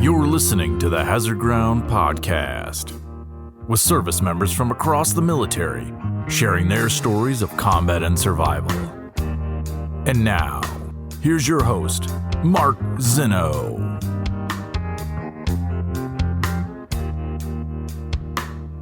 You're listening to the Hazard Ground Podcast, with service members from across the military sharing their stories of combat and survival. And now, here's your host, Mark Zinno.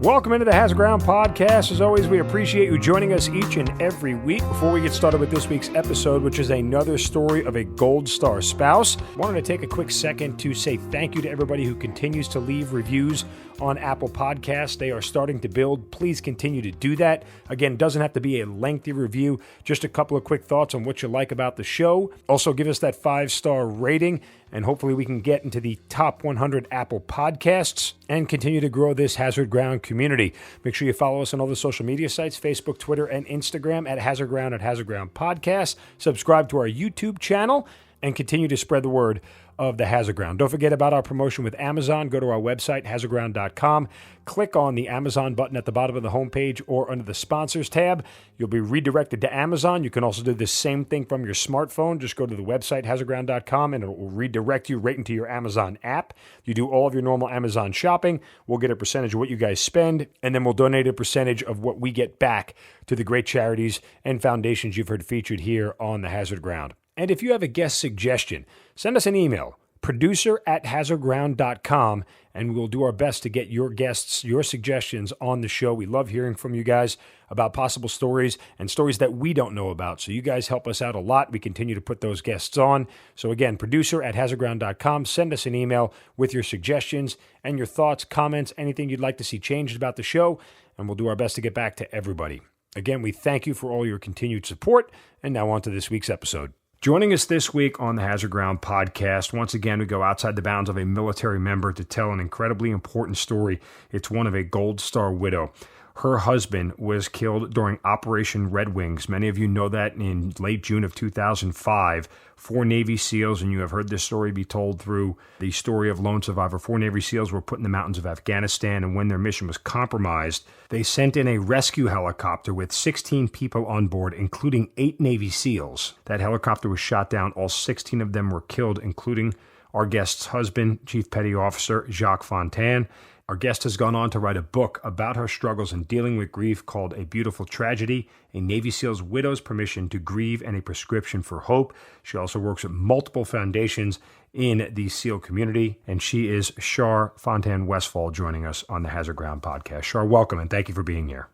Welcome into the Hazard Ground Podcast. As always, we appreciate you joining us each and every week. Before we get started with this week's episode, which is another story of a Gold Star spouse, I wanted to take a quick second to say thank you to everybody who continues to leave reviews on Apple Podcasts. They are starting to build. Please continue to do that. Again, doesn't have to be a lengthy review, just a couple of quick thoughts on what you like about the show. Also, give us that 5-star rating, and hopefully we can get into the top 100 Apple Podcasts and continue to grow this Hazard Ground community. Make sure you follow us on all the social media sites, Facebook, Twitter, and Instagram at Hazard Ground Podcast. Subscribe to our YouTube channel and continue to spread the word of the Hazard Ground. Don't forget about our promotion with Amazon. Go to our website, hazardground.com. Click on the Amazon button at the bottom of the homepage or under the sponsors tab. You'll be redirected to Amazon. You can also do the same thing from your smartphone. Just go to the website, hazardground.com, and it will redirect you right into your Amazon app. You do all of your normal Amazon shopping. We'll get a percentage of what you guys spend, and then we'll donate a percentage of what we get back to the great charities and foundations you've heard featured here on the Hazard Ground. And if you have a guest suggestion, send us an email, producer@hazardground.com, and we'll do our best to get your guests, your suggestions on the show. We love hearing from you guys about possible stories and stories that we don't know about. So you guys help us out a lot. We continue to put those guests on. So again, producer@hazardground.com. Send us an email with your suggestions and your thoughts, comments, anything you'd like to see changed about the show, and we'll do our best to get back to everybody. Again, we thank you for all your continued support, and now on to this week's episode. Joining us this week on the Hazard Ground Podcast, once again, we go outside the bounds of a military member to tell an incredibly important story. It's one of a Gold Star widow. Her husband was killed during Operation Red Wings. Many of you know that in late June of 2005. 4 Navy SEALs, and you have heard this story be told through the story of Lone Survivor. 4 Navy SEALs were put in the mountains of Afghanistan, and when their mission was compromised, they sent in a rescue helicopter with 16 people on board, including 8 Navy SEALs. That helicopter was shot down. All 16 of them were killed, including our guest's husband, Chief Petty Officer Jacques Fontan. Our guest has gone on to write a book about her struggles in dealing with grief called A Beautiful Tragedy, A Navy SEAL's Widow's Permission to Grieve and a Prescription for Hope. She also works with multiple foundations in the SEAL community, and she is Char Fontan Westfall joining us on the Hazard Ground Podcast. Char, welcome, and thank you for being here.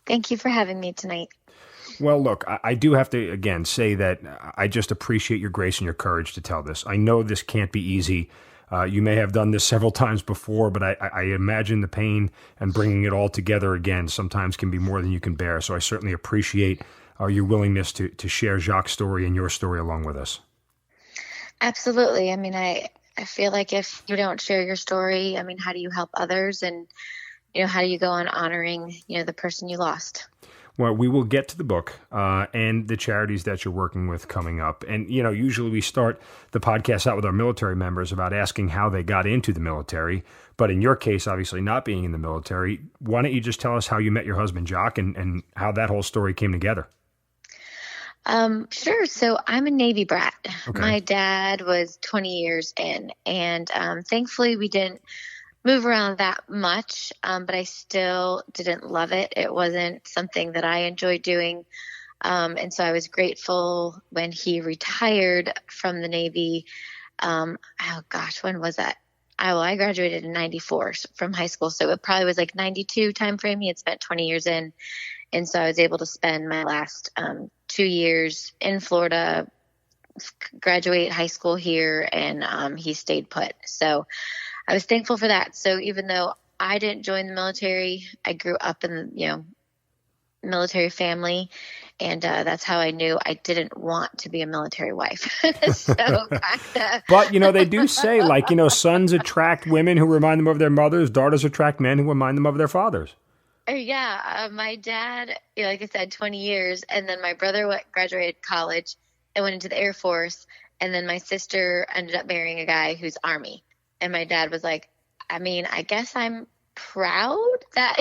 Thank you for having me tonight. Well, look, I do have to, again, say that I just appreciate your grace and your courage to tell this. I know this can't be easy. You may have done this several times before, but I imagine the pain and bringing it all together again sometimes can be more than you can bear. So I certainly appreciate your willingness to share Jacques' story and your story along with us. Absolutely. I mean, I feel like if you don't share your story, I mean, how do you help others? And, how do you go on honoring, the person you lost? Well, we will get to the book and the charities that you're working with coming up. And, usually we start the podcast out with our military members about asking how they got into the military. But in your case, obviously not being in the military, why don't you just tell us how you met your husband, Jacques, and how that whole story came together? Sure. So I'm a Navy brat. Okay. My dad was 20 years in, and thankfully we didn't move around that much, but I still didn't love it. It wasn't something that I enjoyed doing. And so I was grateful when he retired from the Navy. When was that? I graduated in 94 from high school. So it probably was like 92 timeframe. He had spent 20 years in. And so I was able to spend my last 2 years in Florida, graduate high school here, and he stayed put. So I was thankful for that. So even though I didn't join the military, I grew up in the military family, and that's how I knew I didn't want to be a military wife. But they do say, sons attract women who remind them of their mothers, daughters attract men who remind them of their fathers. Yeah, my dad, like I said, 20 years, and then my brother graduated college and went into the Air Force, and then my sister ended up marrying a guy who's Army. And my dad was like, I mean, I guess I'm proud that,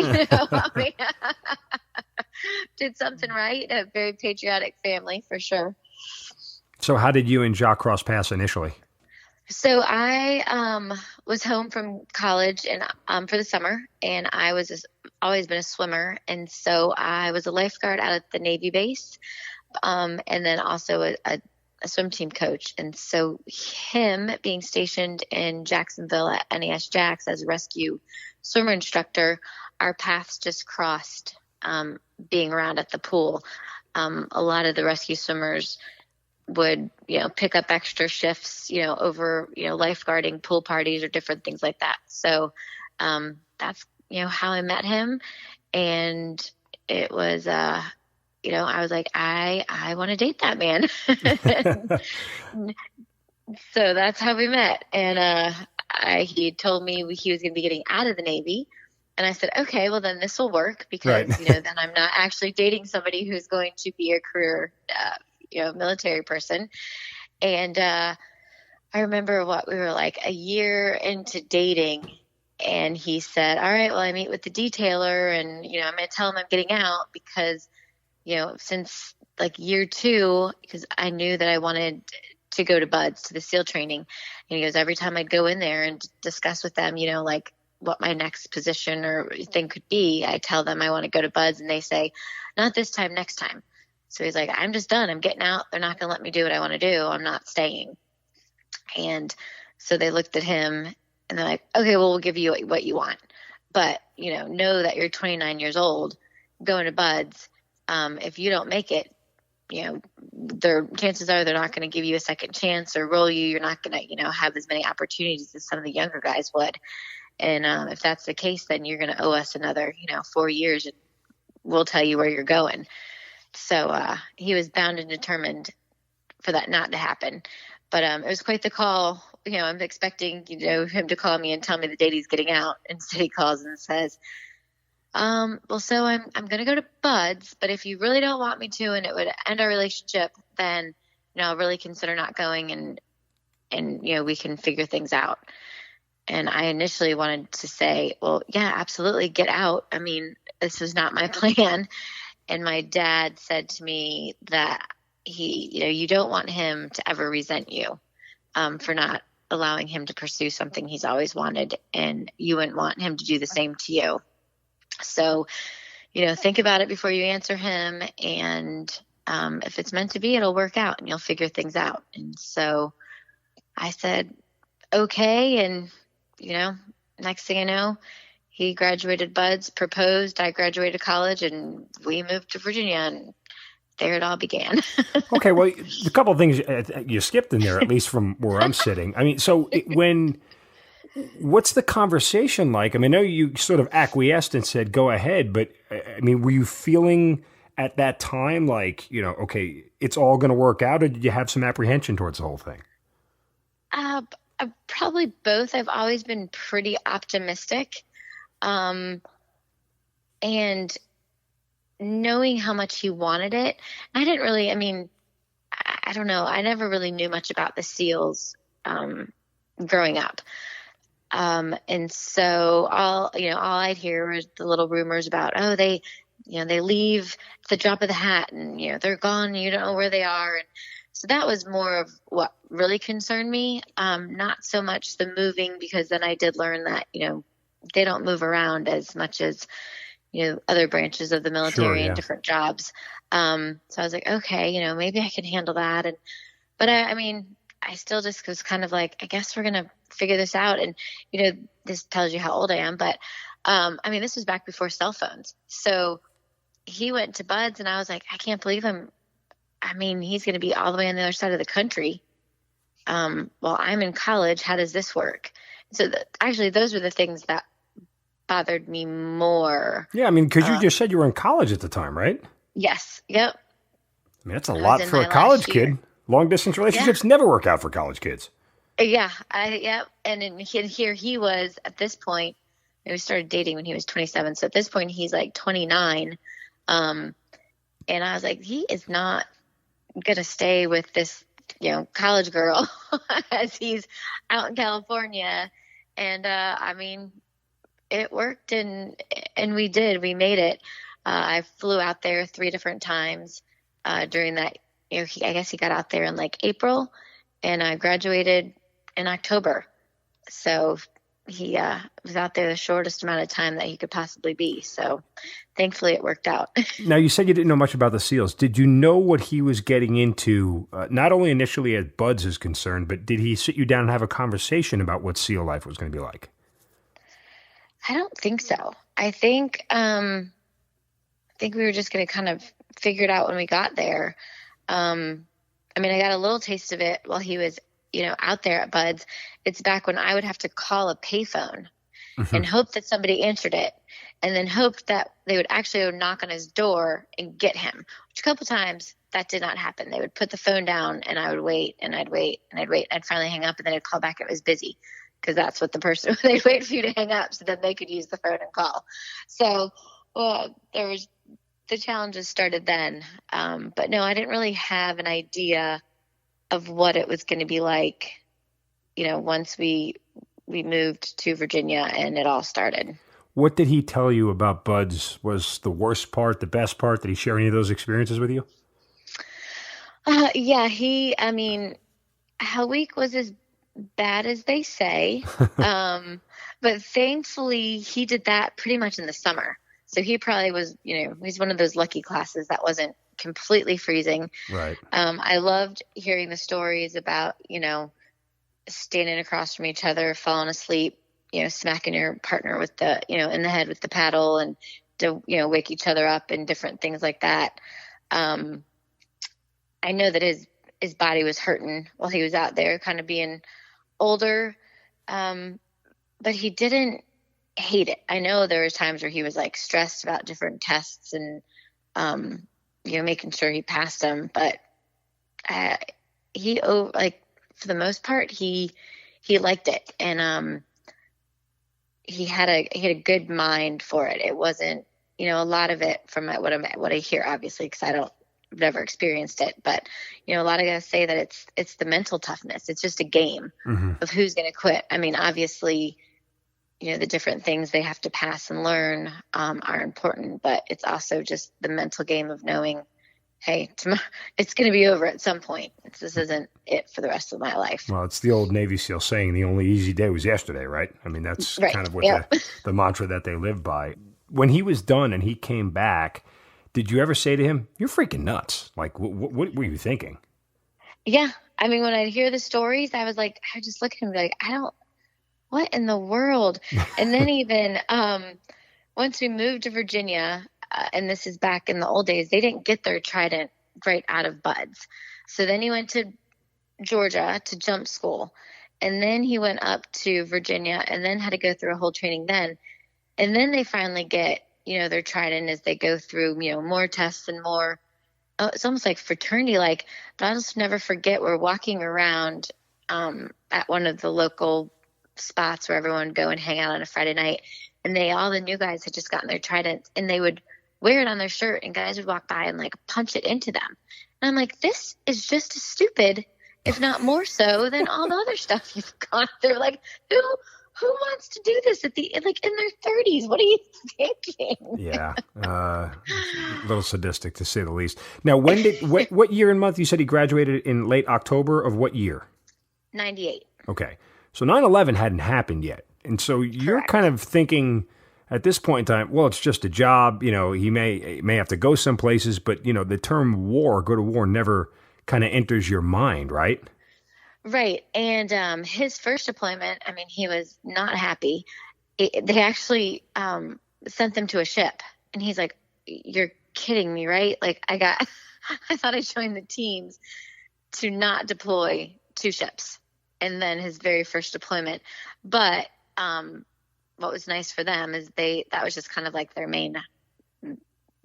did something right. A very patriotic family, for sure. So how did you and Jacques cross paths initially? So I was home from college and for the summer, and I was always been a swimmer, and so I was a lifeguard out at the Navy base, and then also a swim team coach. And so him being stationed in Jacksonville at NAS Jax as a rescue swimmer instructor, our paths just crossed being around at the pool. A lot of the rescue swimmers would, pick up extra shifts, over, lifeguarding pool parties or different things like that. So that's, how I met him. And it was, I was like, I want to date that man. So that's how we met. And he told me he was going to be getting out of the Navy. And I said, okay, well then this will work because, then I'm not actually dating somebody who's going to be a career, military person. And I remember we were like a year into dating, and he said, all right, well, I meet with the detailer and, I'm going to tell him I'm getting out because, since like year 2, because I knew that I wanted to go to BUDS, to the SEAL training. And he goes, every time I'd go in there and discuss with them, like what my next position or thing could be, I tell them I want to go to BUDS, and they say, not this time, next time. So he's like, I'm just done. I'm getting out. They're not going to let me do what I want to do. I'm not staying. And so they looked at him and they're like, okay, well, we'll give you what you want. But, know that you're 29 years old going to BUDS. If you don't make it, their chances are they're not going to give you a second chance or roll you. You're not going to, have as many opportunities as some of the younger guys would. And if that's the case, then you're going to owe us another, 4 years, and we'll tell you where you're going. So he was bound and determined for that not to happen. But it was quite the call. I'm expecting, him to call me and tell me the date he's getting out. Instead, he calls and says, well, so I'm going to go to BUDS, but if you really don't want me to and it would end our relationship, then, I'll really consider not going and we can figure things out. And I initially wanted to say, well, yeah, absolutely, get out. I mean, this was not my plan. And my dad said to me that you don't want him to ever resent you for not allowing him to pursue something he's always wanted. And you wouldn't want him to do the same to you. So, think about it before you answer him. And if it's meant to be, it'll work out and you'll figure things out. And so I said, okay. And, next thing I know, he graduated BUDS, proposed, I graduated college, and we moved to Virginia, and there it all began. Okay, well, a couple of things you skipped in there, at least from where I'm sitting. I mean, so what's the conversation like? I mean, I know you sort of acquiesced and said, go ahead, but I mean, were you feeling at that time like, okay, it's all going to work out, or did you have some apprehension towards the whole thing? Probably both. I've always been pretty optimistic. And knowing how much he wanted it, I didn't really, I don't know. I never really knew much about the SEALs, growing up. And so all I'd hear was the little rumors about, they leave at the drop of the hat and, they're gone and you don't know where they are. And so that was more of what really concerned me. Not so much the moving, because then I did learn that, they don't move around as much as, other branches of the military. Sure, yeah. And different jobs. So I was like, okay, maybe I can handle that. But I still just was kind of like, I guess we're going to figure this out. And, this tells you how old I am, but, this was back before cell phones. So he went to BUDS and I was like, I can't believe him. He's going to be all the way on the other side of the country. While I'm in college, how does this work? So actually those were the things that bothered me more. Yeah. Because you just said you were in college at the time, right? Yes. Yep. That's a lot for a college kid. Long distance relationships never work out for college kids. Yeah. Yep. And here he was at this point, we started dating when he was 27. So at this point he's like 29. And I was like, he is not going to stay with this, college girl as he's out in California. And, it worked and we made it. I flew out there 3 different times, during that, I guess he got out there in like April, and I graduated in October. So he was out there the shortest amount of time that he could possibly be. So thankfully it worked out. Now, you said you didn't know much about the SEALs. Did you know what he was getting into, not only initially as Buds is concerned, but did he sit you down and have a conversation about what SEAL life was going to be like? I don't think so. I think we were just going to kind of figure it out when we got there. I got a little taste of it while he was, out there at Buds. It's back when I would have to call a payphone and hope that somebody answered it, and then hope that they would actually go knock on his door and get him, which a couple times that did not happen. They would put the phone down and I would wait and I'd wait and I'd wait. I'd finally hang up and then I'd call back. It was busy, because that's what the person, they'd wait for you to hang up so that they could use the phone and call. So the challenges started then. But no, I didn't really have an idea of what it was going to be like, once we moved to Virginia and it all started. What did he tell you about Buds was the worst part, the best part? Did he share any of those experiences with you? Yeah, Hell Week was as bad as they say. But thankfully he did that pretty much in the summer. So he probably was, he's one of those lucky classes that wasn't completely freezing. Right. I loved hearing the stories about, standing across from each other, falling asleep, smacking your partner with the, in the head with the paddle, and to, wake each other up and different things like that. I know that his body was hurting while he was out there, kind of being older. But he didn't hate it. I know there was times where he was like stressed about different tests and, making sure he passed them, but, for the most part, he liked it. And, he had a good mind for it. It wasn't, a lot of it from what I hear, obviously, because I've never experienced it, but, a lot of guys say that it's the mental toughness. It's just a game of who's going to quit. Obviously, the different things they have to pass and learn are important, but it's also just the mental game of knowing, hey, tomorrow it's going to be over at some point. This isn't it for the rest of my life. Well, it's the old Navy SEAL saying, the only easy day was yesterday, right? That's right. Kind of what the mantra that they live by. When he was done and he came back, did you ever say to him, "You're freaking nuts"? Like, what were you thinking? Yeah. When I hear the stories, I just look at him like, what in the world? And then even once we moved to Virginia, and this is back in the old days, they didn't get their trident right out of Buds. So then he went to Georgia to jump school. And then he went up to Virginia and then had to go through a whole training then. And then they finally get, their trident as they go through, more tests and more. It's almost like fraternity, but I'll just never forget, we're walking around at one of the local spots where everyone would go and hang out on a Friday night. And all the new guys had just gotten their tridents, and they would wear it on their shirt, and guys would walk by and punch it into them. And I'm like, this is just as stupid, if not more so, than all the other stuff you've gone through. Who wants to do this in their 30s? What are you thinking? Yeah. A little sadistic, to say the least. Now, what year and month? You said he graduated in late October of what year? 98. Okay. So 9/11 hadn't happened yet. And so you're Correct. kind of thinking at this point in time, well, it's just a job. He may have to go some places, but, the term go to war never kind of enters your mind, right? Right. And his first deployment, he was not happy. They actually sent them to a ship. And he's like, "You're kidding me, right? I thought I joined the teams to not deploy 2 ships." And then his very first deployment. But what was nice for them is that was just kind of like their main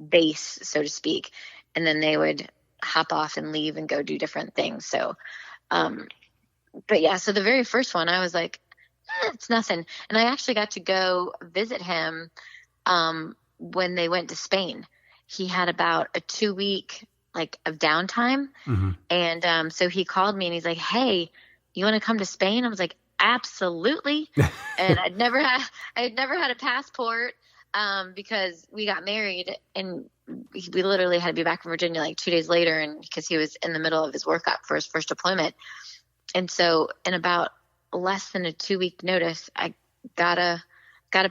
base, so to speak. And then they would hop off and leave and go do different things. So, but yeah, so the very first one, I was like, it's nothing. And I actually got to go visit him when they went to Spain. He had about a 2-week of downtime. Mm-hmm. And so he called me and he's like, "Hey, you want to come to Spain?" I was like, "Absolutely." And I had never had a passport because we got married and we literally had to be back in Virginia 2 days later, and because he was in the middle of his workup for his first deployment. And so in about less than a 2-week notice, I got a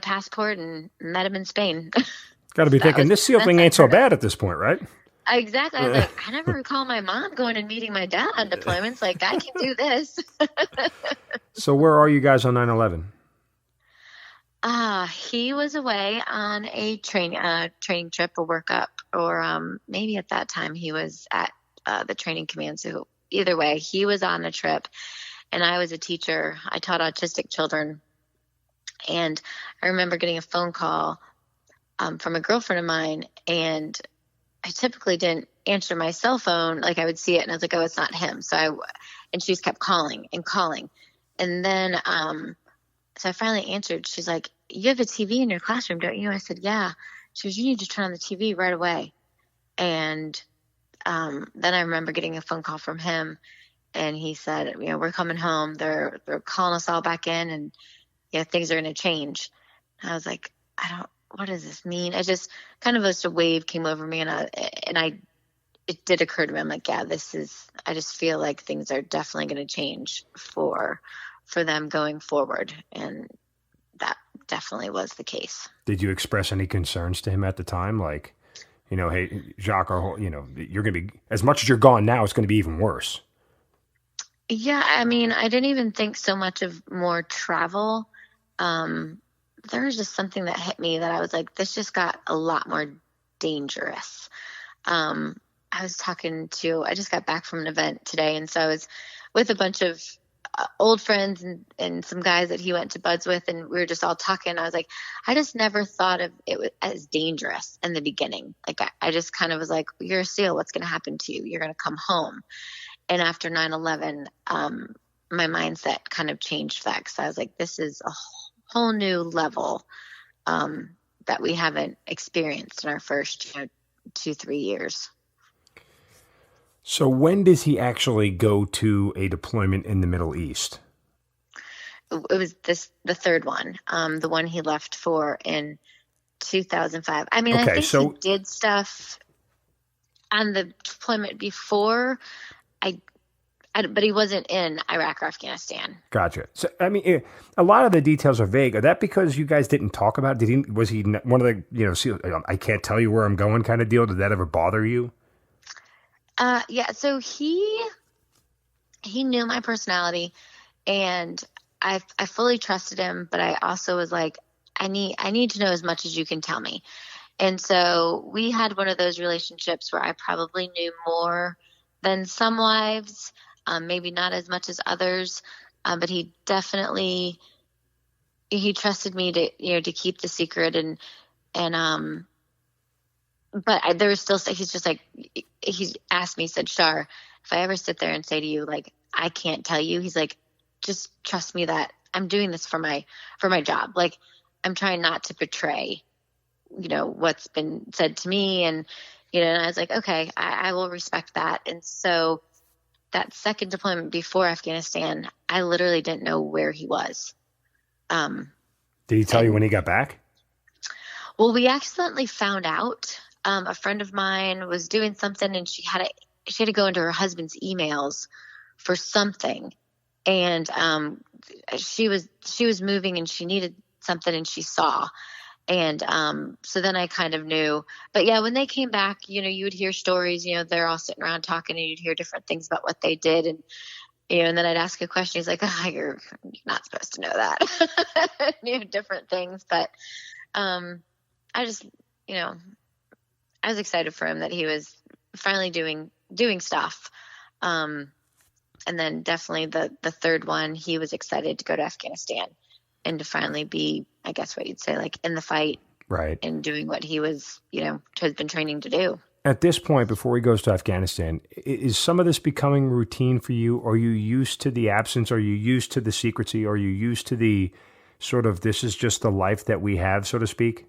passport and met him in Spain. Got to be thinking this SEAL thing ain't so bad at this point, right? Exactly. I was like, I never recall my mom going and meeting my dad on deployments. Like, I can do this. So where are you guys on 9/11? He was away on a training trip, a workup, or maybe at that time he was at the training command. So either way, he was on a trip, and I was a teacher. I taught autistic children, and I remember getting a phone call from a girlfriend of mine, and I typically didn't answer my cell phone. Like, I would see it and I was like, oh, it's not him. And she just kept calling and calling. And then, so I finally answered. She's like, you have a TV in your classroom, don't you? I said, yeah. She goes, you need to turn on the TV right away. And then I remember getting a phone call from him, and he said, we're coming home. They're calling us all back in, and things are going to change. And I was like, what does this mean? I just kind of a wave came over me, and it did occur to me. I'm like, I just feel like things are definitely going to change for them going forward. And that definitely was the case. Did you express any concerns to him at the time? Like, hey, Jacques, you're going to be, as much as you're gone now, it's going to be even worse. Yeah. I mean, I didn't even think so much of more travel. There was just something that hit me that I was like, this just got a lot more dangerous. I just got back from an event today. And so I was with a bunch of old friends and some guys that he went to buds with, and we were just all talking. I was like, I just never thought of it as dangerous in the beginning. Like, I just kind of was like, you're a SEAL. What's going to happen to you? You're going to come home. And after 9/11, my mindset kind of changed that, because I was like, this is a whole new level that we haven't experienced in our first 2-3 years. So when does he actually go to a deployment in the Middle East? It was the third one, the one he left for in 2005. I mean, okay, I think he did stuff on the deployment before, but he wasn't in Iraq or Afghanistan. Gotcha. So, I mean, a lot of the details are vague. Are that because you guys didn't talk about it? Was he one of the, I can't tell you where I'm going kind of deal? Did that ever bother you? Yeah. So he knew my personality, and I fully trusted him, but I also was like, I need to know as much as you can tell me. And so we had one of those relationships where I probably knew more than some wives, maybe not as much as others, but he definitely, he trusted me to keep the secret, but there was still, he's just like, he asked me, he said, Char, if I ever sit there and say to you, like, I can't tell you, he's like, just trust me that I'm doing this for my job. Like, I'm trying not to betray, what's been said to me. And I was like, okay, I will respect that. And so that second deployment before Afghanistan, I literally didn't know where he was. Did he tell you when he got back? Well, we accidentally found out. A friend of mine was doing something, and she had to go into her husband's emails for something. And she was moving, and she needed something, and she saw. And so then I kind of knew. But yeah, when they came back, you would hear stories, they're all sitting around talking, and you'd hear different things about what they did. And, and then I'd ask a question. He's like, oh, you're not supposed to know that. Different things. But I just, I was excited for him that he was finally doing stuff. And then definitely the third one, he was excited to go to Afghanistan and to finally be, I guess what you'd say, like in the fight. Right. And doing what he was, has been training to do. At this point, before he goes to Afghanistan, is some of this becoming routine for you? Are you used to the absence? Are you used to the secrecy? Are you used to the sort of, this is just the life that we have, so to speak?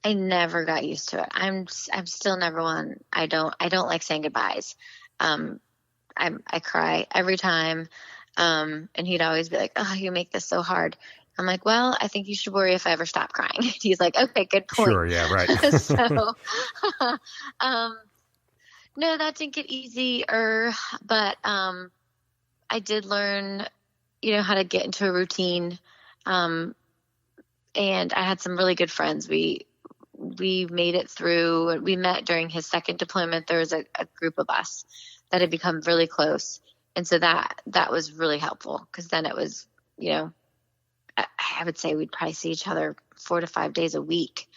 I never got used to it. I'm still never one. I don't like saying goodbyes. I cry every time. And he'd always be like, oh, you make this so hard. I'm like, well, I think you should worry if I ever stop crying. He's like, okay, good point. Sure. Yeah. Right. So, no, that didn't get easier, but, I did learn, how to get into a routine. And I had some really good friends. We made it through. We met during his second deployment. There was a group of us that had become really close. And so that was really helpful, because then it was, I would say we'd probably see each other 4 to 5 days a week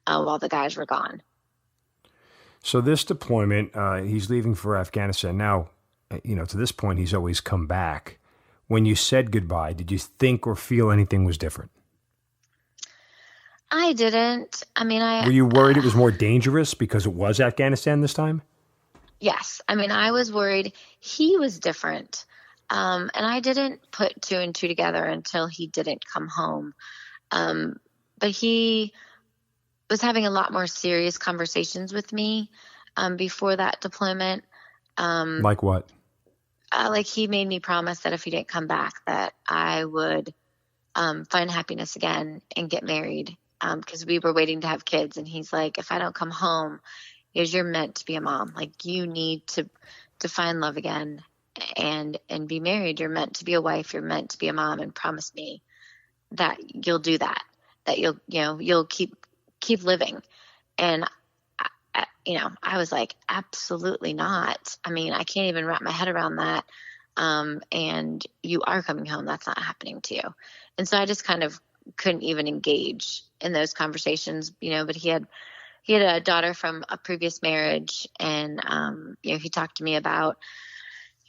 while the guys were gone. So this deployment, he's leaving for Afghanistan. Now, to this point, he's always come back. When you said goodbye, did you think or feel anything was different? I didn't. Were you worried it was more dangerous because it was Afghanistan this time? Yes. I was worried he was different. And I didn't put 2 and 2 together until he didn't come home. But he was having a lot more serious conversations with me before that deployment. Like what? Like he made me promise that if he didn't come back, that I would find happiness again and get married, because we were waiting to have kids. And he's like, if I don't come home, you're meant to be a mom. Like, you need to find love again and be married. You're meant to be a wife. You're meant to be a mom, and promise me that you'll do that, that you'll keep living. And I was like, absolutely not. I can't even wrap my head around that. And you are coming home. That's not happening to you. And so I just kind of couldn't even engage in those conversations, but he had a daughter from a previous marriage. And, he talked to me about,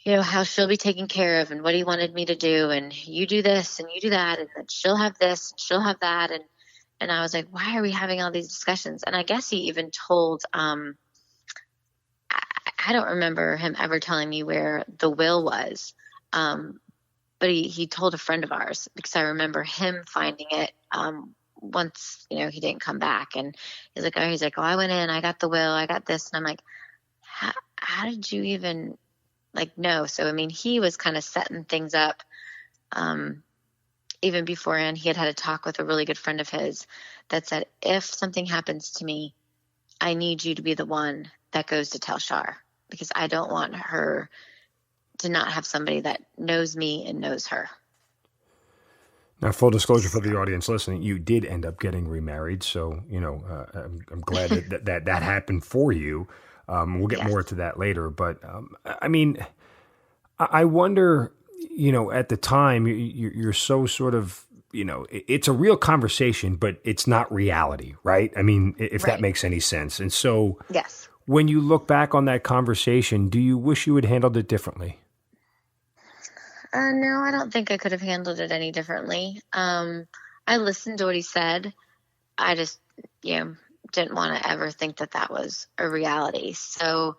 how she'll be taken care of and what he wanted me to do. And you do this and you do that. And then she'll have this, and she'll have that. And I was like, why are we having all these discussions? And I guess he even told, I don't remember him ever telling me where the will was. But he told a friend of ours, because I remember him finding it once, he didn't come back. And he's like, oh, I went in, I got the will, I got this. And I'm like, how did you even know? So, he was kind of setting things up. Even beforehand, he had a talk with a really good friend of his that said, if something happens to me, I need you to be the one that goes to tell Char, because I don't want her to not have somebody that knows me and knows her. Now, full disclosure for the audience listening, you did end up getting remarried. So, I'm glad that happened for you. We'll get more to that later. But, I wonder, at the time, you're so sort of, it's a real conversation, but it's not reality, right? If that makes any sense. And so yes, when you look back on that conversation, do you wish you had handled it differently? No, I don't think I could have handled it any differently. I listened to what he said. I just, didn't want to ever think that was a reality. So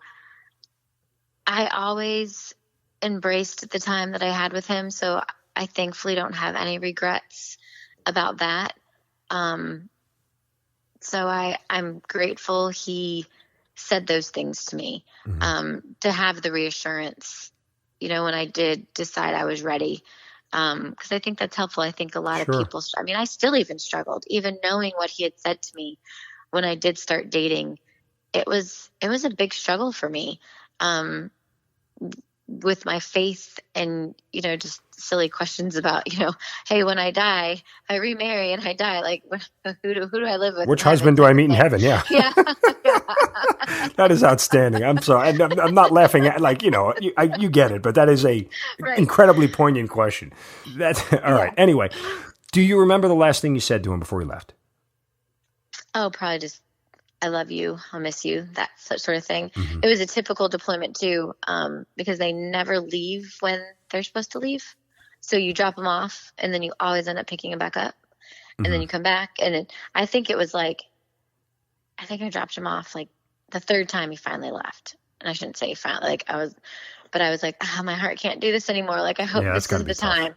I always embraced the time that I had with him. So I thankfully don't have any regrets about that. So I'm grateful he said those things to me, to have the reassurance, when I did decide I was ready. Because I think that's helpful. I think a lot of people, I still even struggled, even knowing what he had said to me when I did start dating. It was a big struggle for me. With my faith and, just silly questions about, hey, when I die, I remarry and I die. Like, who do I live with? Which husband do I meet in heaven? Yeah. Yeah. That is outstanding. I'm sorry. I'm not laughing at, you get it, but that is a incredibly poignant question. That's all right. Anyway, do you remember the last thing you said to him before he left? Oh, probably just, I love you, I'll miss you, that sort of thing. It was a typical deployment too, because they never leave when they're supposed to leave. So you drop them off and then you always end up picking them back up, and then you come back. And I think I dropped him off the third time he finally left. And I shouldn't say finally, I was like, my heart can't do this anymore. I hope this is the time,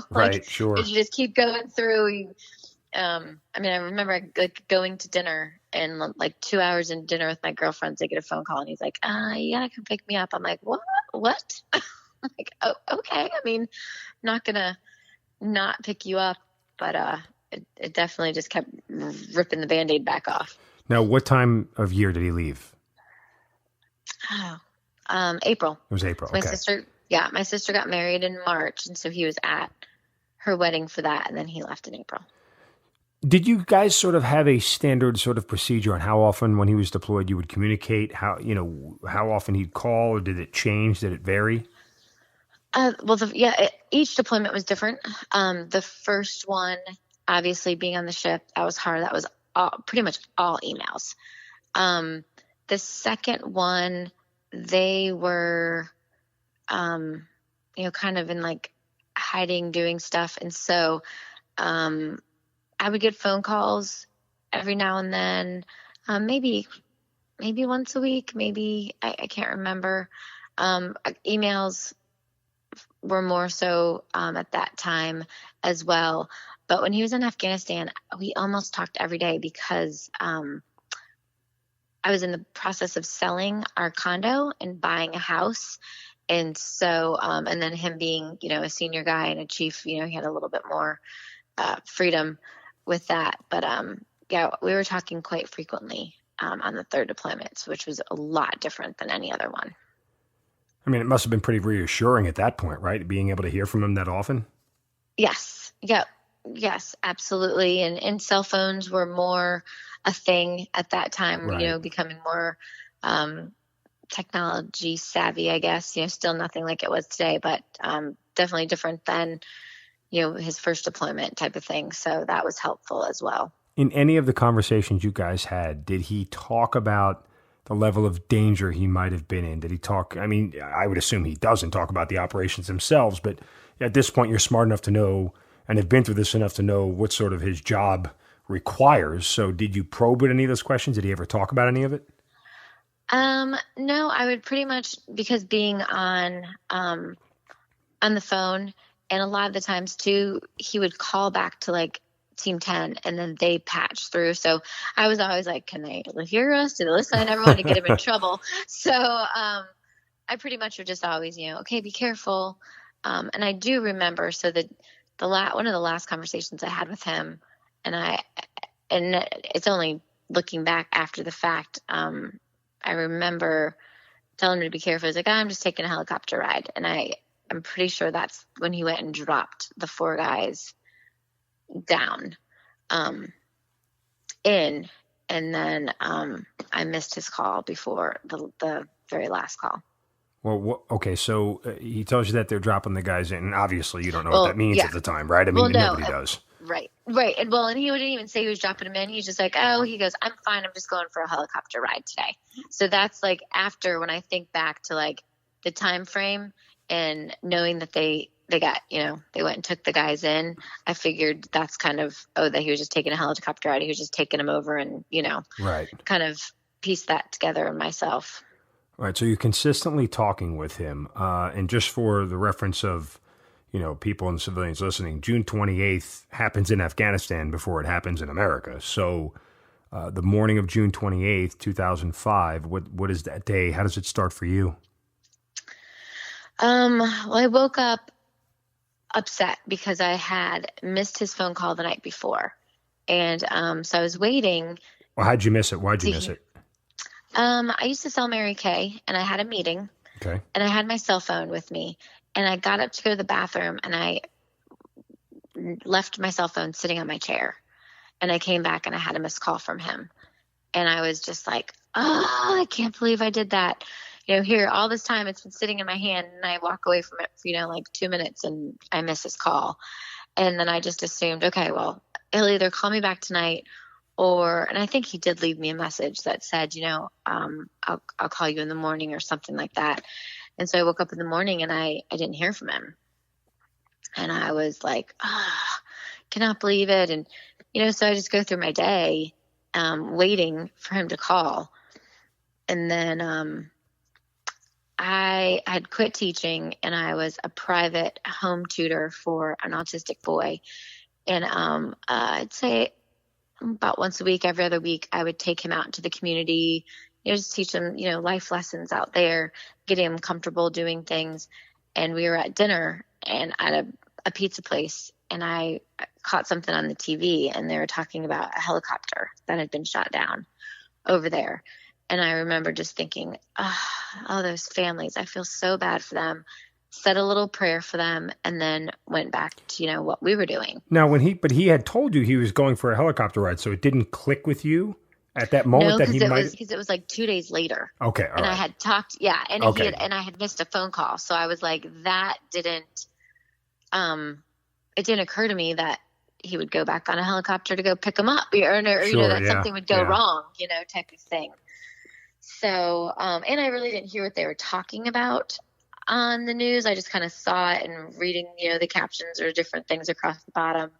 Right, sure. You just keep going through. I remember going to dinner and 2 hours in dinner with my girlfriends, I get a phone call and he's like, you gotta come pick me up. I'm like, what? I'm like, oh, okay. Not gonna not pick you up, but it definitely just kept ripping the Band-Aid back off. Now, what time of year did he leave? April. It was April. So my sister got married in March, and so he was at her wedding for that. And then he left in April. Did you guys sort of have a standard sort of procedure on how often when he was deployed you would communicate, how often he'd call, or did it change? Did it vary? Each deployment was different. The first one, obviously being on the ship, that was hard. That was pretty much all emails. The second one, they were, kind of in like hiding, doing stuff. And so, I would get phone calls every now and then, maybe once a week, maybe, I can't remember. Emails were more so at that time as well. But when he was in Afghanistan, we almost talked every day because I was in the process of selling our condo and buying a house. And so, and then him being, a senior guy and a chief, he had a little bit more freedom with that. But we were talking quite frequently on the third deployments, which was a lot different than any other one. I mean, it must have been pretty reassuring at that point, right? Being able to hear from him that often? Yes. Yeah. Yes, absolutely. And cell phones were more a thing at that time, right. Becoming more technology savvy, I guess. Still nothing like it was today, but definitely different than, his first deployment type of thing. So that was helpful as well. In any of the conversations you guys had, did he talk about the level of danger he might have been in? Did he talk? I mean, I would assume he doesn't talk about the operations themselves, but at this point, you're smart enough to know and have been through this enough to know what sort of his job requires. So did you probe at any of those questions? Did he ever talk about any of it? No, I would pretty much, because being on the phone, and a lot of the times too, he would call back to like Team 10 and then they patch through. So I was always like, can they hear us? Do they listen? I never want to get him in trouble. So I pretty much would just always, okay, be careful. And I do remember, so one of the last conversations I had with him, and it's only looking back after the fact, I remember telling him to be careful. He's like, I'm just taking a helicopter ride. And I'm pretty sure that's when he went and dropped the 4 guys down in, and then I missed his call before the very last call. Well, okay, so he tells you that they're dropping the guys in, and obviously you don't know what that means at the time, right? I mean, nobody does. Right. And he wouldn't even say he was dropping them in. He's just like, he goes, I'm fine. I'm just going for a helicopter ride today. So that's like after, when I think back to like the time frame and knowing that they got, they went and took the guys in, I figured that's kind of, that he was just taking a helicopter ride. He was just taking them over and, right. Kind of pieced that together myself. All right. So you're consistently talking with him. And just for the reference of, people and civilians listening, June 28th happens in Afghanistan before it happens in America. So the morning of June 28th, 2005, what is that day? How does it start for you? Well, I woke up upset because I had missed his phone call the night before. And so I was waiting. Well, how'd you miss it? Why'd you miss it? I used to sell Mary Kay, and I had a meeting. Okay. And I had my cell phone with me. And I got up to go to the bathroom, and I left my cell phone sitting on my chair. And I came back, and I had a missed call from him. And I was just like, I can't believe I did that. Here, all this time it's been sitting in my hand, and I walk away from it for, like 2 minutes, and I miss his call. And then I just assumed, okay, well, he'll either call me back tonight and I think he did leave me a message that said, I'll call you in the morning or something like that. And so I woke up in the morning and I didn't hear from him. And I was like, cannot believe it. And, so I just go through my day waiting for him to call. And then I had quit teaching, and I was a private home tutor for an autistic boy. And I'd say about once a week, every other week, I would take him out into the community, just teach him, life lessons out there, getting him comfortable doing things. And we were at dinner and at a pizza place, and I caught something on the TV, and they were talking about a helicopter that had been shot down over there. And I remember just thinking, those families, I feel so bad for them. Said a little prayer for them. And then went back to, what we were doing. Now, but he had told you he was going for a helicopter ride, so it didn't click with you at that moment that he might. Because it was like 2 days later. Okay, all and right. I had talked, and I had missed a phone call, so I was like, that didn't. It didn't occur to me that he would go back on a helicopter to go pick him up, or that something would go wrong, type of thing. So, and I really didn't hear what they were talking about on the news. I just kind of saw it and reading, the captions or different things across the bottom.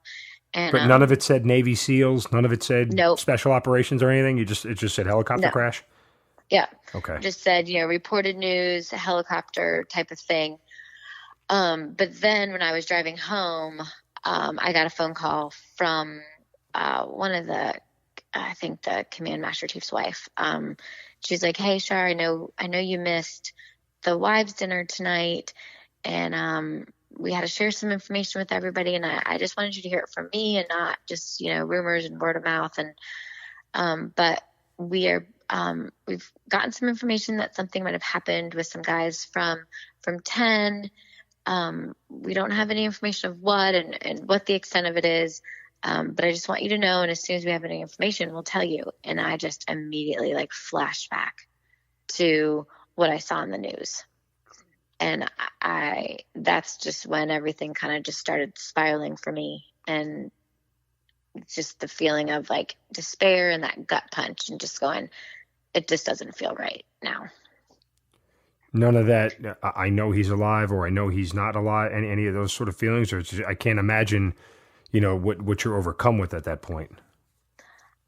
And, but none of it said Navy SEALs. None of it said nope. special operations or anything. It just said helicopter crash. Yeah. Okay. Just said, reported news, helicopter type of thing. But then when I was driving home, I got a phone call from one of I think the command master chief's wife. She's like, "Hey, Char, I know you missed the wives' dinner tonight, and we had to share some information with everybody, and I just wanted you to hear it from me and not just rumors and word of mouth. And but we've gotten some information that something might have happened with some guys from 10. We don't have any information of what and what the extent of it is. But I just want you to know, and as soon as we have any information, we'll tell you." And I just immediately flashed back to what I saw in the news. And that's just when everything kind of just started spiraling for me. And just the feeling of despair and that gut punch and just going, it just doesn't feel right now. None of that, I know he's alive or I know he's not alive, any of those sort of feelings, or I can't imagine, what you're overcome with at that point.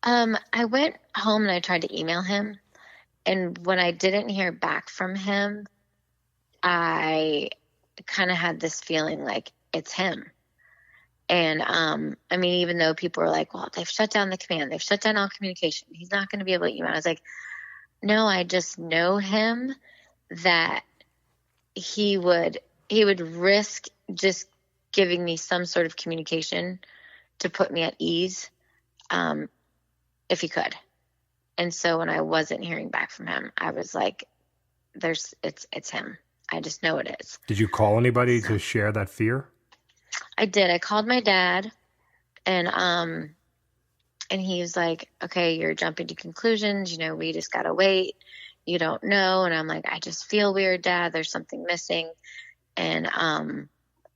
I went home and I tried to email him. And when I didn't hear back from him, I kind of had this feeling like it's him. And, even though people were like, well, they've shut down the command, they've shut down all communication, he's not going to be able to email. I was like, no, I just know him, that he would risk just giving me some sort of communication to put me at ease, if he could. And so when I wasn't hearing back from him, I was like, it's him. I just know it is. Did you call anybody to share that fear? I did. I called my dad, and he was like, okay, you're jumping to conclusions. We just got to wait. You don't know. And I'm like, I just feel weird, Dad. There's something missing. And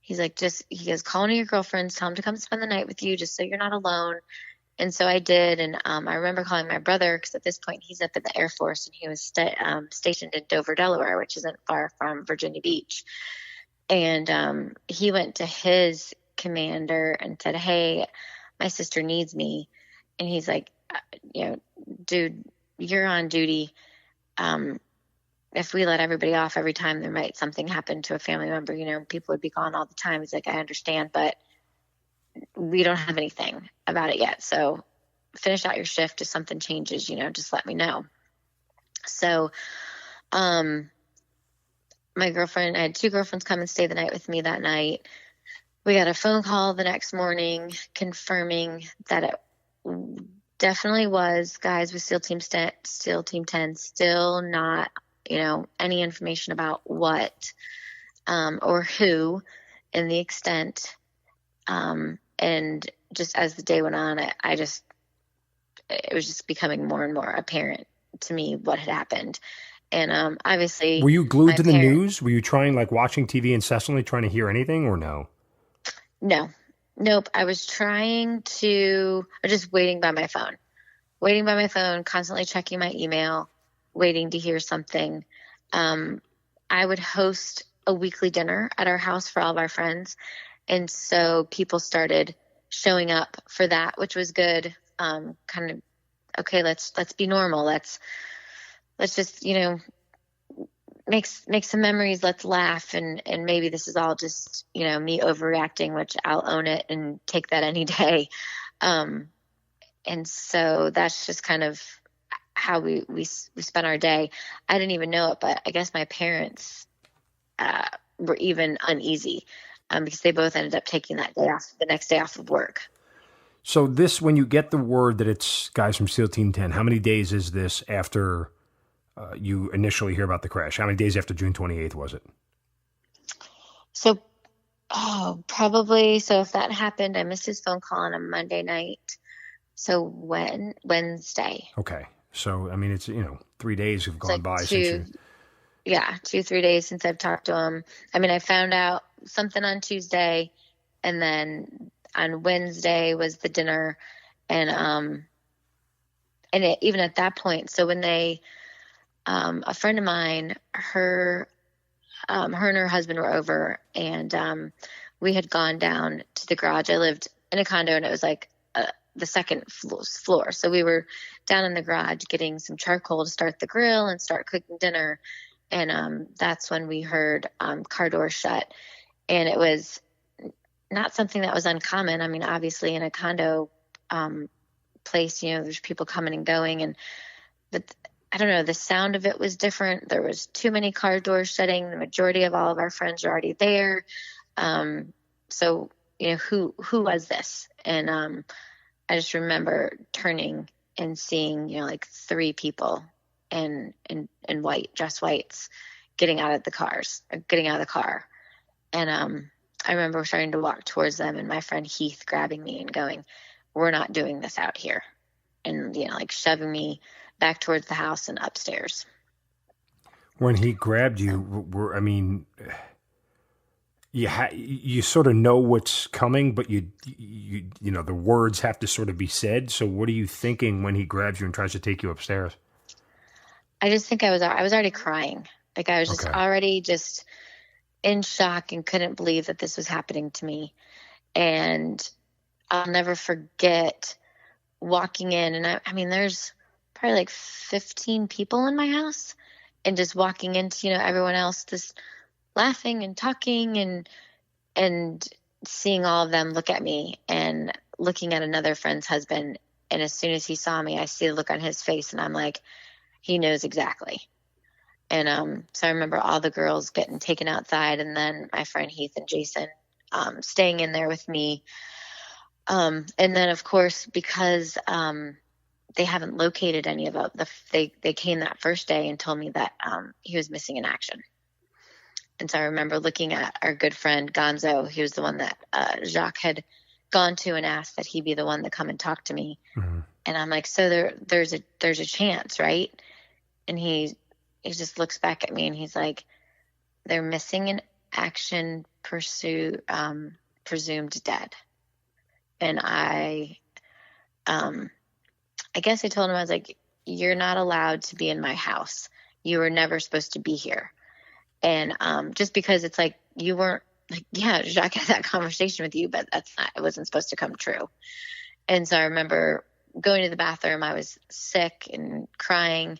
he's like, he goes, call one of your girlfriends, tell them to come spend the night with you just so you're not alone. And so I did. And I remember calling my brother, because at this point he's up in the Air Force, and he was stationed in Dover, Delaware, which isn't far from Virginia Beach. And he went to his commander and said, hey, my sister needs me. And he's like, dude, you're on duty. If we let everybody off every time there might something happen to a family member, people would be gone all the time. He's like, I understand, but we don't have anything about it yet. So finish out your shift. If something changes, just let me know. So, my girlfriend, I had 2 girlfriends come and stay the night with me that night. We got a phone call the next morning confirming that it definitely was guys with SEAL Team 10, still not, any information about what, or who and the extent. And just as the day went on, it was just becoming more and more apparent to me what had happened. And, obviously, were you glued to the news? Were you trying, watching TV incessantly, trying to hear anything, or no? No. Nope. I was just waiting by my phone, constantly checking my email, waiting to hear something. I would host a weekly dinner at our house for all of our friends. And so people started showing up for that, which was good. Kind of, okay, let's be normal. Let's just, make some memories. Let's laugh. And maybe this is all just, me overreacting, which I'll own it and take that any day. And so that's just kind of how we spent our day. I didn't even know it, but I guess my parents were even uneasy because they both ended up taking that day off, the next day off of work. So when you get the word that it's guys from SEAL Team 10, how many days is this after you initially hear about the crash? How many days after June 28th was it? So Oh, probably. So if that happened, I missed his phone call on a Monday night. So Wednesday. Okay. So, I mean, it's, 3 days have It's gone like by since you. 2, 3 days since I've talked to him. I mean, I found out something on Tuesday, and then on Wednesday was the dinner, and even at that point, so when a friend of mine, her and her husband were over, and we had gone down to the garage. I lived in a condo, and it was like the second floor. So we were down in the garage getting some charcoal to start the grill and start cooking dinner. And that's when we heard car doors shut. And it was not something that was uncommon. I mean, obviously in a condo place, there's people coming and going. But I don't know, the sound of it was different. There was too many car doors shutting. The majority of all of our friends are already there. So, who was this? And I just remember turning and seeing, like 3 people in white, dress whites, getting out of the car. And I remember starting to walk towards them, and my friend Heath grabbing me and going, "We're not doing this out here." And, like shoving me back towards the house and upstairs. When he grabbed you, you sort of know what's coming, but you the words have to sort of be said. So what are you thinking when he grabs you and tries to take you upstairs? I just think I was already crying. Like I was just already just in shock and couldn't believe that this was happening to me. And I'll never forget walking in, and I mean, there's probably like 15 people in my house, and just walking into, everyone else just laughing and talking and seeing all of them look at me and looking at another friend's husband. And as soon as he saw me, I see the look on his face, and I'm like, he knows exactly. And so I remember all the girls getting taken outside, and then my friend Heath and Jason staying in there with me. And then, of course, because they haven't located any of them, they came that first day and told me that he was missing in action. And so I remember looking at our good friend Gonzo. He was the one that Jacques had gone to and asked that he be the one to come and talk to me. Mm-hmm. And I'm like, so there's a chance, right? And he just looks back at me and he's like, they're missing in action, presumed dead. And I guess I told him, I was like, you're not allowed to be in my house. You were never supposed to be here. And just because it's like, you weren't like, yeah, Jacques had that conversation with you, but it wasn't supposed to come true. And so I remember going to the bathroom. I was sick and crying.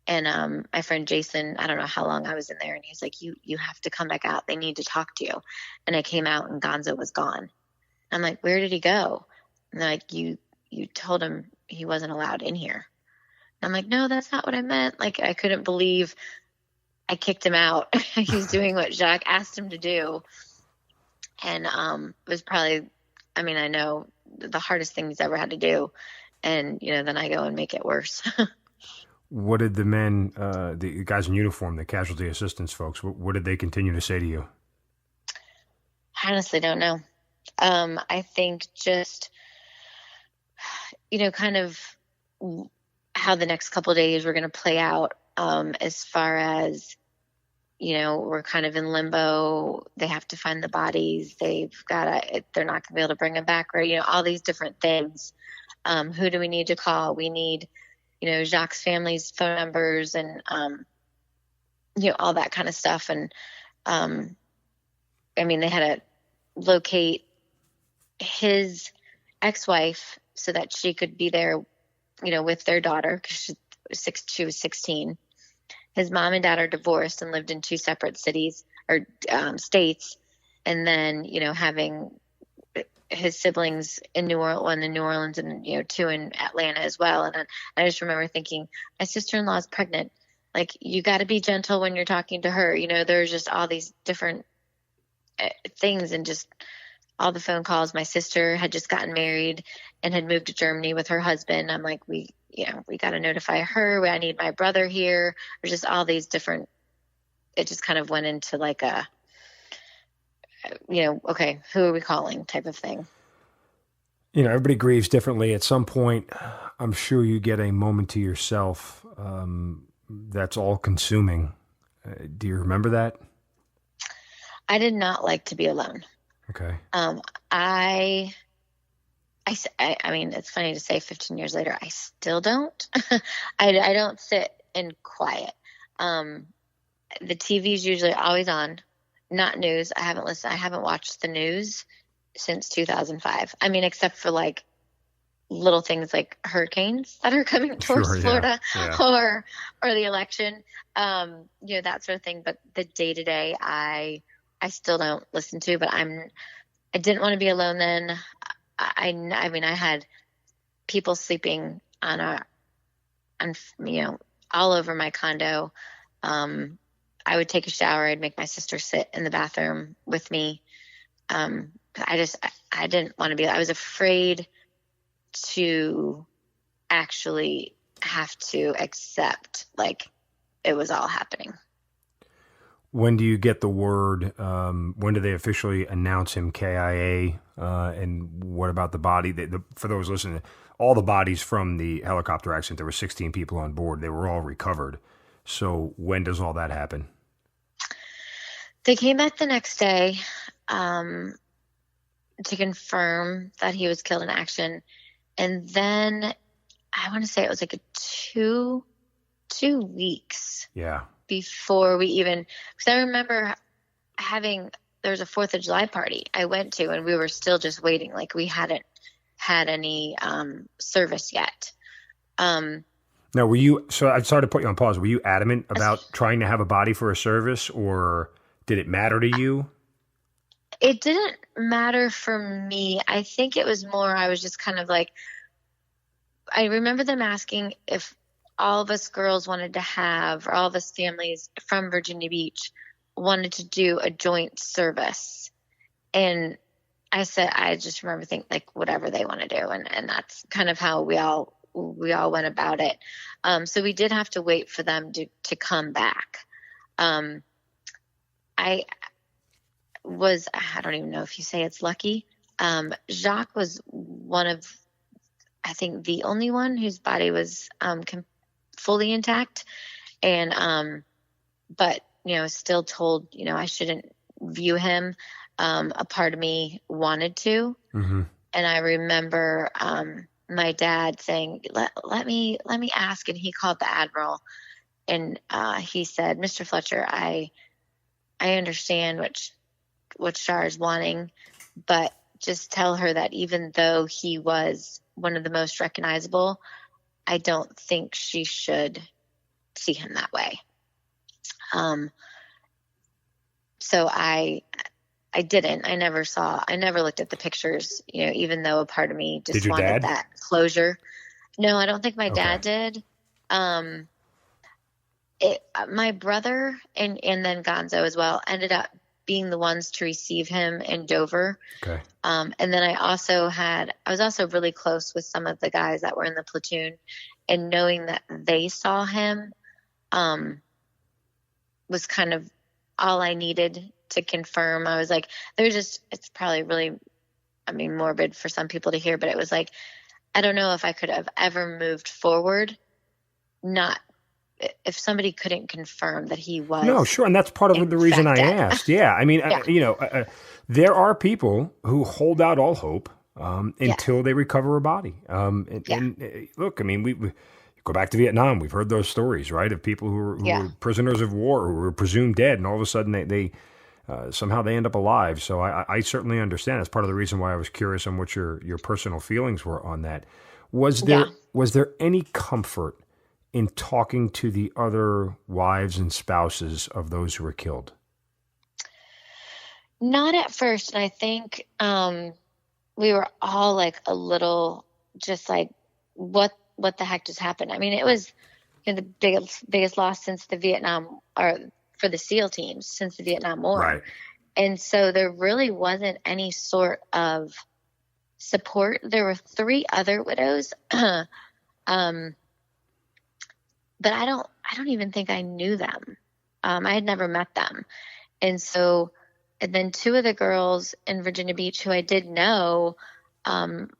And my friend Jason, I don't know how long I was in there, and he's like, you have to come back out. They need to talk to you. And I came out, and Gonzo was gone. I'm like, where did he go? And they're like, you told him he wasn't allowed in here. And I'm like, no, that's not what I meant. Like, I couldn't believe I kicked him out. He's doing what Jacques asked him to do. And it was probably, I mean, I know the hardest thing he's ever had to do. And, then I go and make it worse. What did the men, the guys in uniform, the casualty assistance folks, what did they continue to say to you? I honestly don't know. I think just, kind of how the next couple of days were going to play out, as far as, we're kind of in limbo. They have to find the bodies. They're not going to be able to bring them back, right? All these different things. Who do we need to call? We need, Jacques' family's phone numbers and, all that kind of stuff. And, they had to locate his ex-wife so that she could be there, with their daughter, because she was 16. His mom and dad are divorced and lived in 2 separate cities or states. And then, having his siblings in New Orleans, one in New Orleans and, 2 in Atlanta as well. And I just remember thinking, my sister-in-law is pregnant. Like, you got to be gentle when you're talking to her. There's just all these different things, and just all the phone calls. My sister had just gotten married and had moved to Germany with her husband. I'm like, we got to notify her. I need my brother here. There's just all these different, it just kind of went into like okay, who are we calling type of thing. Everybody grieves differently. At some point, I'm sure you get a moment to yourself that's all consuming. Do you remember that? I did not like to be alone. Okay. I mean, it's funny to say 15 years later, I still don't. I don't sit in quiet. The TV's usually always on, not news. I haven't watched the news since 2005. I mean, except for like little things like hurricanes that are coming towards Florida, or the election, that sort of thing. But the day to day, I still don't listen to. But I didn't want to be alone then. I mean, I had people sleeping on all over my condo. I would take a shower. I'd make my sister sit in the bathroom with me. I didn't want to be, I was afraid to actually have to accept like it was all happening. When do you get the word? When do they officially announce him KIA? And what about the body? For those listening, all the bodies from the helicopter accident, there were 16 people on board. They were all recovered. So when does all that happen? They came back the next day to confirm that he was killed in action. And then I want to say it was like a two weeks. Yeah. Before we even, because I remember there was a 4th of July party I went to, and we were still just waiting. Like we hadn't had any service yet. Now, so I started to put you on pause. Were you adamant about trying to have a body for a service, or did it matter to you? It didn't matter for me. I think it was more, I was just kind of like, I remember them asking if all of us girls wanted to have, or all of us families from Virginia Beach wanted to do a joint service. And I said, I just remember thinking like whatever they want to do. And that's kind of how we all went about it. So we did have to wait for them to come back. I don't even know if you say it's lucky. Jacques was one of, I think, the only one whose body was fully intact, and but still told I shouldn't view him. A part of me wanted to, and I remember my dad saying, let me ask, and he called the admiral, and he said, Mr. Fletcher, I understand what Char is wanting, but just tell her that even though he was one of the most recognizable, I don't think she should see him that way. So I didn't. I never looked at the pictures, even though a part of me just wanted that closure. No, I don't think my dad did. My brother and then Gonzo as well ended up being the ones to receive him in Dover. Okay. And then I was also really close with some of the guys that were in the platoon, and knowing that they saw him was kind of all I needed to confirm. I was like, it's probably really, morbid for some people to hear, but it was like, I don't know if I could have ever moved forward, if somebody couldn't confirm that he was. No, sure. And that's part of the reason I asked. Yeah. I mean, yeah. There are people who hold out all hope until they recover a body. And look, we go back to Vietnam. We've heard those stories, right? Of people who were prisoners of war, who were presumed dead, and all of a sudden they somehow they end up alive. So I certainly understand. That's part of the reason why I was curious on what your personal feelings were on that. Was there any comfort in talking to the other wives and spouses of those who were killed? Not at first. And I think we were all like a little just like, what the heck just happened? It was the biggest loss since the Vietnam, or for the SEAL teams since the Vietnam War. Right. And so there really wasn't any sort of support. There were 3 other widows. But I don't even think I knew them. I had never met them. And so And then two of the girls in Virginia Beach who I did know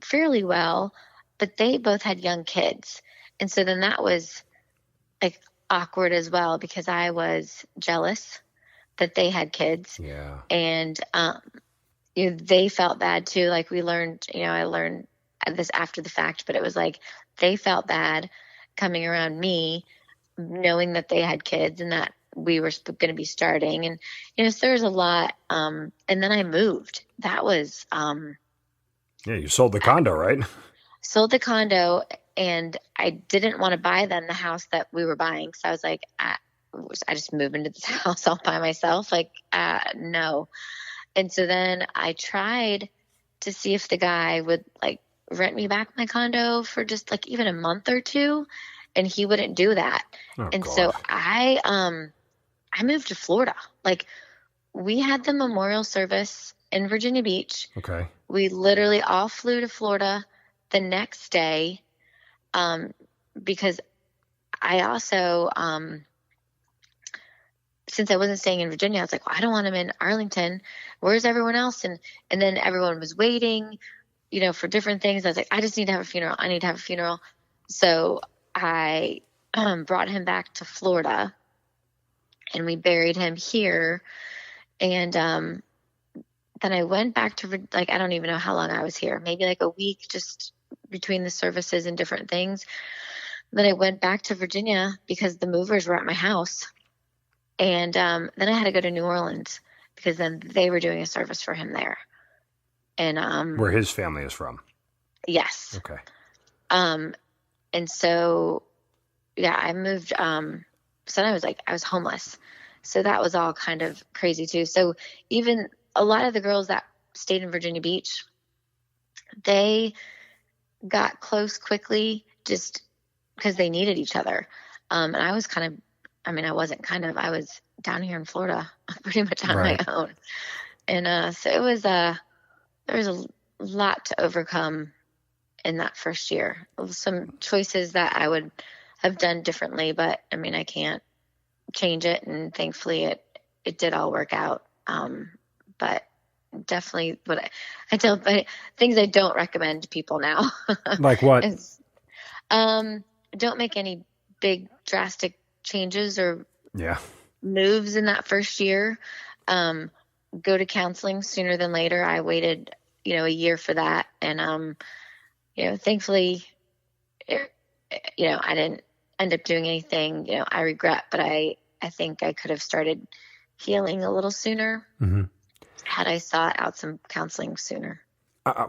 fairly well, but they both had young kids. And so then that was like awkward as well, because I was jealous that they had kids. Yeah. And they felt bad too. Like we learned, I learned this after the fact, but it was like they felt bad coming around me, knowing that they had kids and that we were going to be starting. And, so there was a lot. And then I moved. That was, yeah, you sold the condo, right? Sold the condo, and I didn't want to buy then the house that we were buying. So I was like, I just moved into this house all by myself. Like, no. And so then I tried to see if the guy would like rent me back my condo for just like even a month or two. And he wouldn't do that. Oh, and God. So I moved to Florida. Like, we had the memorial service in Virginia Beach. Okay. We literally all flew to Florida the next day, because I also, since I wasn't staying in Virginia, I was like, well, I don't want him in Arlington. Where's everyone else? And then everyone was waiting, for different things. I was like, I just need to have a funeral. I need to have a funeral. So I brought him back to Florida, and we buried him here. And then I went back to, like, I don't even know how long I was here, maybe like a week, just between the services and different things. Then I went back to Virginia because the movers were at my house. And then I had to go to New Orleans because then they were doing a service for him there. And where his family is from. Yes. Okay. And so, yeah, I moved. So then I was homeless. So that was all kind of crazy too. So even a lot of the girls that stayed in Virginia Beach, they got close quickly just because they needed each other. And I was I was down here in Florida pretty much on my own. And so it was, there was a lot to overcome in that first year. Some choices that I would have done differently, but I can't change it. And thankfully it did all work out. But definitely what I tell things I don't recommend to people now. Like what? is, don't make any big drastic changes or moves in that first year. Go to counseling sooner than later. I waited, a year for that. And, thankfully, I didn't end up doing anything, I regret, but I think I could have started healing a little sooner had I sought out some counseling sooner.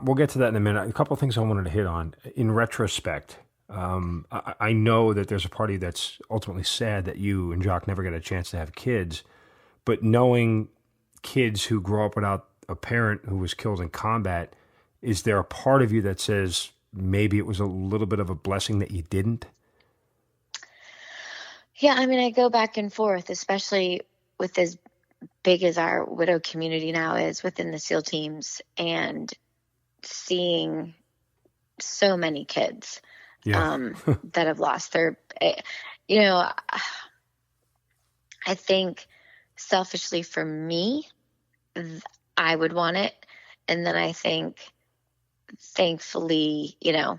We'll get to that in a minute. A couple of things I wanted to hit on. In retrospect, I know that there's a party that's ultimately sad that you and Jacques never got a chance to have kids, but knowing kids who grow up without a parent who was killed in combat, is there a part of you that says maybe it was a little bit of a blessing that you didn't? Yeah, I go back and forth, especially with as big as our widow community now is within the SEAL teams, and seeing so many kids that have lost their, I think selfishly for me, I would want it. And then I think, thankfully, he already,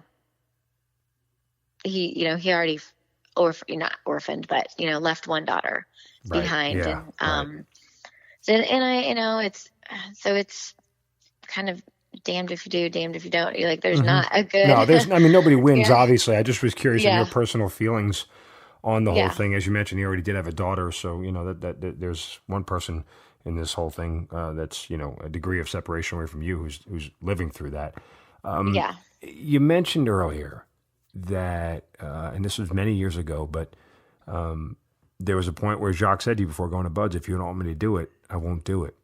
not orphaned, but, left one daughter behind. Yeah, and, it's kind of damned if you do, damned if you don't. You're like, there's not a good. No, nobody wins, obviously. I just was curious on your personal feelings on the whole thing. As you mentioned, you already did have a daughter. So, that there's one person in this whole thing that's, a degree of separation away from you who's living through that. You mentioned earlier that, and this was many years ago, but there was a point where Jacques said to you before going to Buds, if you don't want me to do it, I won't do it.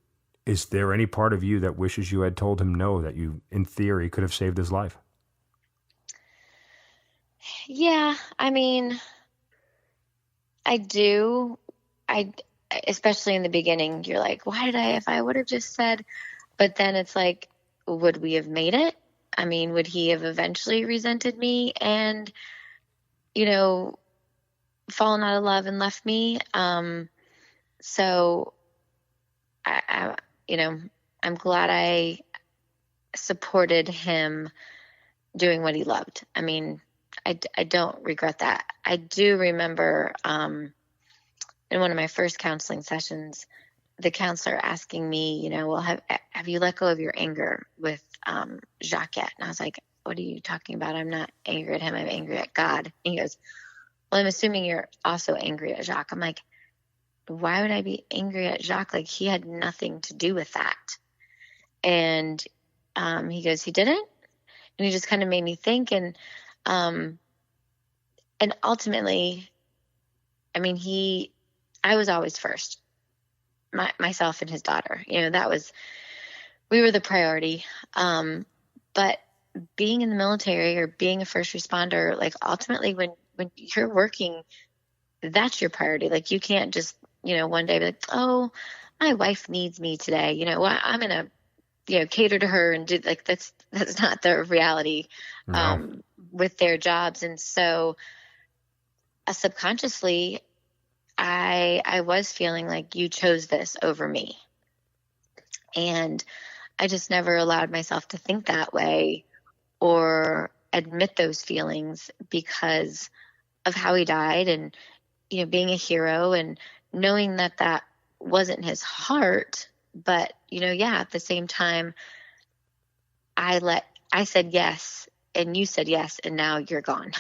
Is there any part of you that wishes you had told him no, that you, in theory, could have saved his life? Yeah, I do. Especially in the beginning, you're like, if I would have just said, but then it's like, would we have made it? Would he have eventually resented me and, fallen out of love and left me? So I'm glad I supported him doing what he loved. I mean, I don't regret that. I do remember in one of my first counseling sessions, the counselor asking me, well, have you let go of your anger with Jacques yet? And I was like, what are you talking about? I'm not angry at him. I'm angry at God. And he goes, well, I'm assuming you're also angry at Jacques. I'm like, why would I be angry at Jacques? Like, he had nothing to do with that. And he goes, he didn't? And he just kind of made me think. And ultimately, I mean, I was always first, myself and his daughter, we were the priority. But being in the military or being a first responder, like, ultimately when you're working, that's your priority. Like, you can't just, one day be like, oh, my wife needs me today. I'm going to, cater to her and do, like, that's not the reality with their jobs. And so subconsciously, I was feeling like you chose this over me. And I just never allowed myself to think that way or admit those feelings because of how he died and, being a hero and knowing that wasn't his heart. But, at the same time, I said yes and you said yes and now you're gone.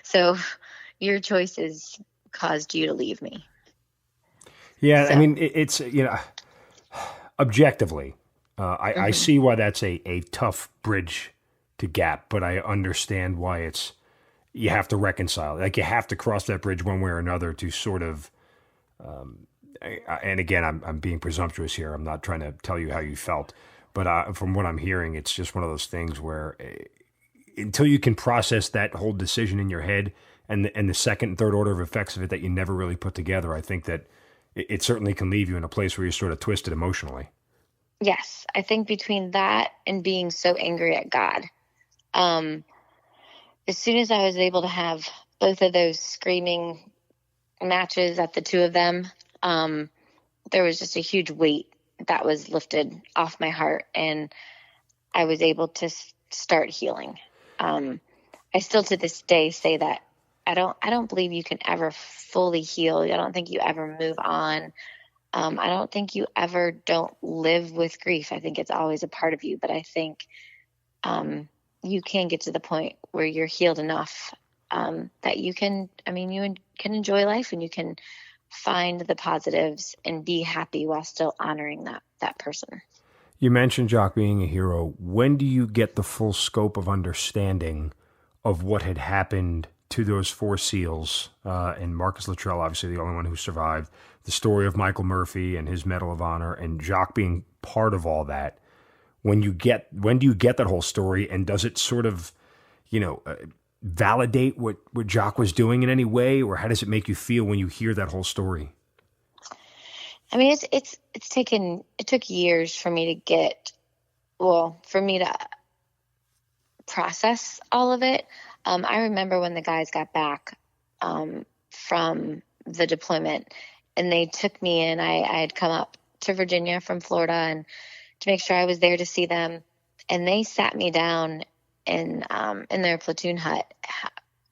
So your choices caused you to leave me. Yeah. So. I mean, it's, objectively, I see why that's a tough bridge to gap, but I understand why you have to reconcile. Like, you have to cross that bridge one way or another to sort of, and again, I'm being presumptuous here. I'm not trying to tell you how you felt, but from what I'm hearing, it's just one of those things where until you can process that whole decision in your head and the second and third order of effects of it that you never really put together, I think that it certainly can leave you in a place where you're sort of twisted emotionally. Yes, I think between that and being so angry at God, as soon as I was able to have both of those screaming matches at the two of them, there was just a huge weight that was lifted off my heart, and I was able to start healing. I still to this day say that I don't believe you can ever fully heal. I don't think you ever move on. I don't think you ever don't live with grief. I think it's always a part of you, but I think you can get to the point where you're healed enough that you can enjoy life and you can find the positives and be happy while still honoring that person. You mentioned Jacques being a hero. When do you get the full scope of understanding of what had happened to those four SEALs, and Marcus Luttrell, obviously the only one who survived, the story of Michael Murphy and his Medal of Honor, and Jacques being part of all that? When do you get that whole story, and does it sort of, validate what Jacques was doing in any way, or how does it make you feel when you hear that whole story? I mean, it took years for me to process all of it. I remember when the guys got back from the deployment and they took me in, I had come up to Virginia from Florida and to make sure I was there to see them. And they sat me down in their platoon hut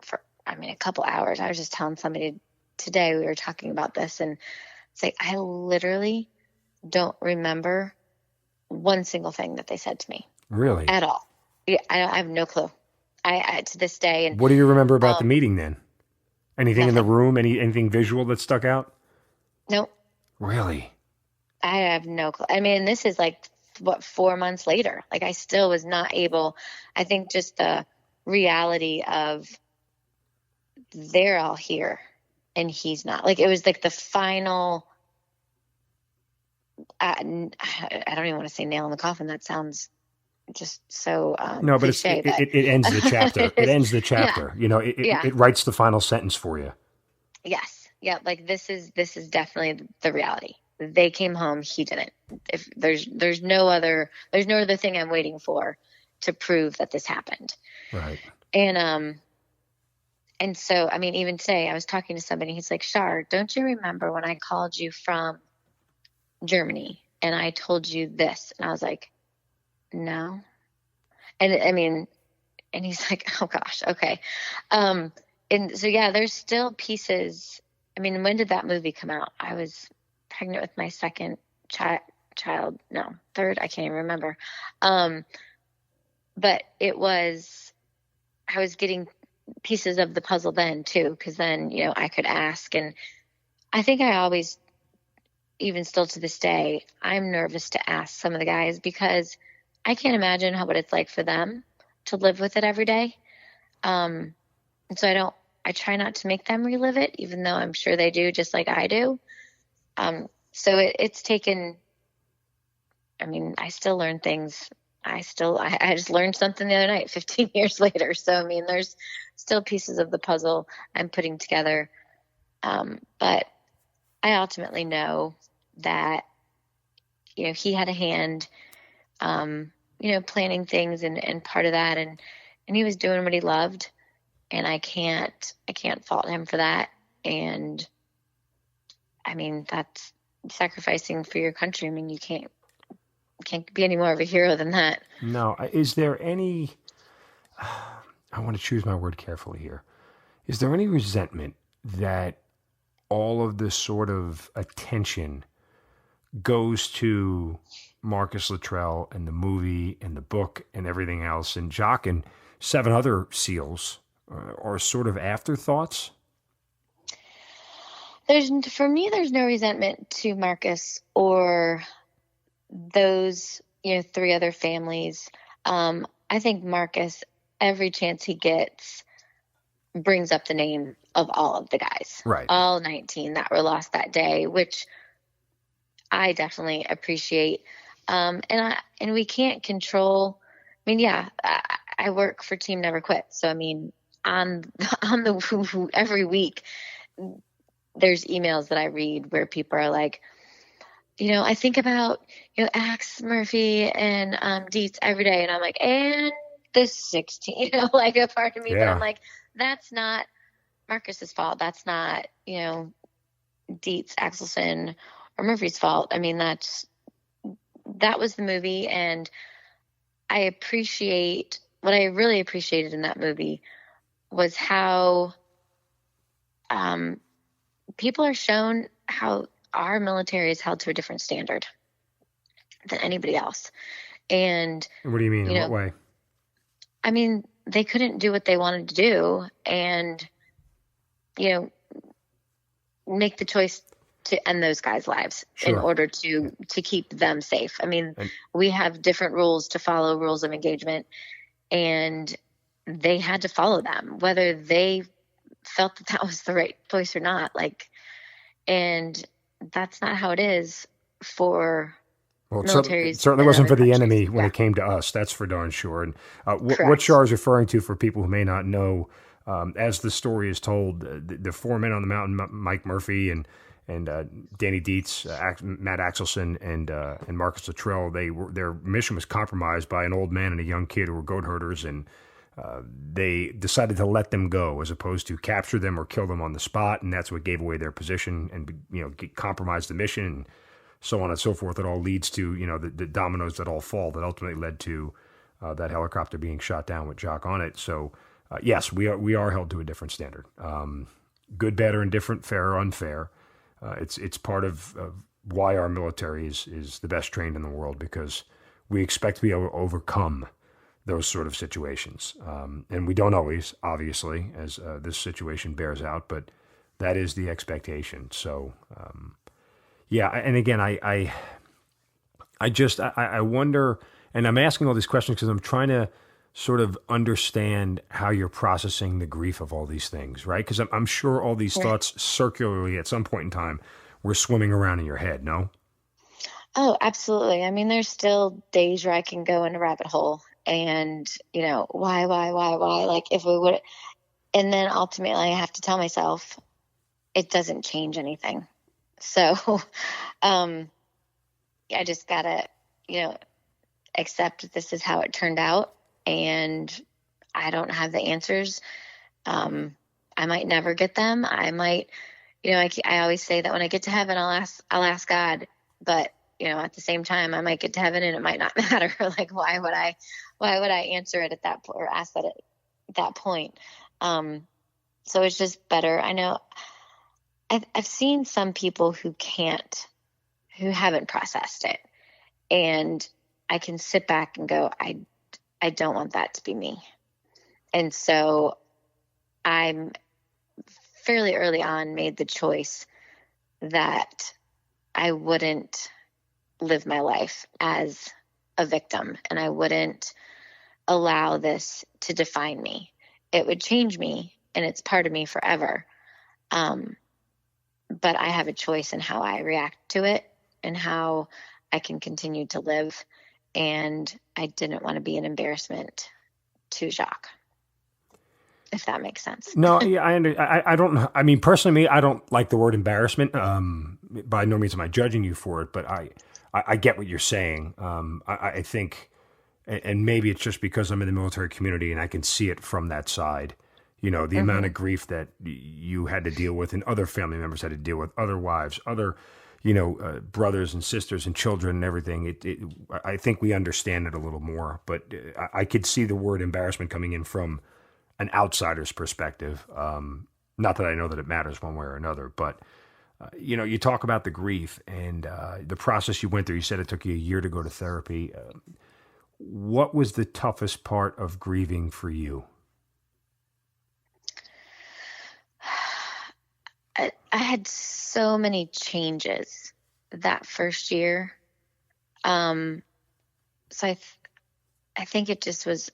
for, a couple hours. I was just telling somebody today, we were talking about this, and it's like, I literally don't remember one single thing that they said to me. Really? At all. Yeah, I have no clue. I to this day. And what do you remember about the meeting then? Anything nothing. in the room? Anything visual that stuck out? Nope. Really? I have no clue. I mean, this is 4 months later. Like, I still was not able. I think just the reality of they're all here and he's not. Like, it was like the final. I don't even want to say nail in the coffin. That sounds just so no, but cliche, it ends the chapter. It ends the chapter. Yeah. It writes the final sentence for you. Yes. Yeah. Like, this is definitely the reality. They came home. He didn't. If there's no other thing I'm waiting for to prove that this happened. Right. And so, even today I was talking to somebody, he's like, Char, don't you remember when I called you from Germany and I told you this. And I was like, no. And I mean, and he's like, oh gosh, okay. And so, yeah, there's still pieces. I mean, when did that movie come out? I was pregnant with my second child. No, third. I can't even remember. But I was getting pieces of the puzzle then too, because then, I could ask. And I think I always, even still to this day, I'm nervous to ask some of the guys because I can't imagine what it's like for them to live with it every day. And so I try not to make them relive it, even though I'm sure they do, just like I do. So it's taken, I mean, I still learn things. I just learned something the other night, 15 years later. So, I mean, there's still pieces of the puzzle I'm putting together. But I ultimately know that, he had a hand, planning things and part of that. And he was doing what he loved. And I can't fault him for that. And I mean, that's sacrificing for your country. I mean, you can't be any more of a hero than that. No. Is there any, I want to choose my word carefully here. Is there any resentment that all of this sort of attention goes to Marcus Luttrell and the movie and the book and everything else, and Jacques and 7 other SEALs are sort of afterthoughts? For me, there's no resentment to Marcus or those, 3 other families. I think Marcus, every chance he gets, brings up the name of all of the guys, right? All 19 that were lost that day, which I definitely appreciate. And we can't control. I mean, yeah, I work for Team Never Quit, so I mean, on the every week, there's emails that I read where people are like, I think about, Axe, Murphy, and Dietz every day. And I'm like, and this 16, like a part of me. Yeah. But I'm like, that's not Marcus's fault. That's not, Dietz, Axelson, or Murphy's fault. I mean, that was the movie. And what I really appreciated in that movie was how people are shown how our military is held to a different standard than anybody else. And what do you mean? In what way? I mean, they couldn't do what they wanted to do and, make the choice to end those guys' lives in order to keep them safe. I mean, we have different rules to follow, rules of engagement, and they had to follow them, whether they felt that was the right choice or not. And that's not how it is for militaries. It certainly wasn't for the enemy when it came to us. That's for darn sure. And what Char is referring to, for people who may not know, as the story is told, the 4 men on the mountain, Mike Murphy and Danny Dietz, Matt Axelson, and Marcus Luttrell, their mission was compromised by an old man and a young kid who were goat herders, and they decided to let them go as opposed to capture them or kill them on the spot, and that's what gave away their position and compromised the mission, and so on and so forth. It all leads to the dominoes that all fall that ultimately led to that helicopter being shot down with Jacques on it. So yes, we are held to a different standard. Good, bad, or indifferent, fair or unfair. It's part of why our military is the best trained in the world, because we expect to be able to overcome those sort of situations. And we don't always, obviously, as this situation bears out, but that is the expectation. So, yeah. And again, I wonder, and I'm asking all these questions because I'm trying to sort of understand how you're processing the grief of all these things, right? Because I'm sure all these thoughts circularly at some point in time were swimming around in your head, no? Oh, absolutely. I mean, there's still days where I can go in a rabbit hole and, why? Like, if we would, and then ultimately I have to tell myself it doesn't change anything. So, I just gotta, accept that this is how it turned out, and I don't have the answers. I might never get them. I might, I always say that when I get to heaven, I'll ask God, but at the same time I might get to heaven and it might not matter. Like, why would I answer it at that point or ask that at that point? So it's just better. I know I've seen some people who haven't processed it, and I can sit back and go, I don't want that to be me. And so I'm fairly early on made the choice that I wouldn't live my life as a victim, and I wouldn't allow this to define me. It would change me, and it's part of me forever. But I have a choice in how I react to it and how I can continue to live. And I didn't want to be an embarrassment to Jacques, if that makes sense. No, yeah, I don't. I mean, personally, me, I don't like the word embarrassment. By no means am I judging you for it, but I get what you're saying. I think, and maybe it's just because I'm in the military community and I can see it from that side. The amount of grief that you had to deal with, and other family members had to deal with, other wives, other, brothers and sisters and children and everything. I think we understand it a little more, but I could see the word embarrassment coming in from an outsider's perspective. Not that I know that it matters one way or another, but you talk about the grief and the process you went through. You said it took you a year to go to therapy. What was the toughest part of grieving for you? I had so many changes that first year. So I think it just was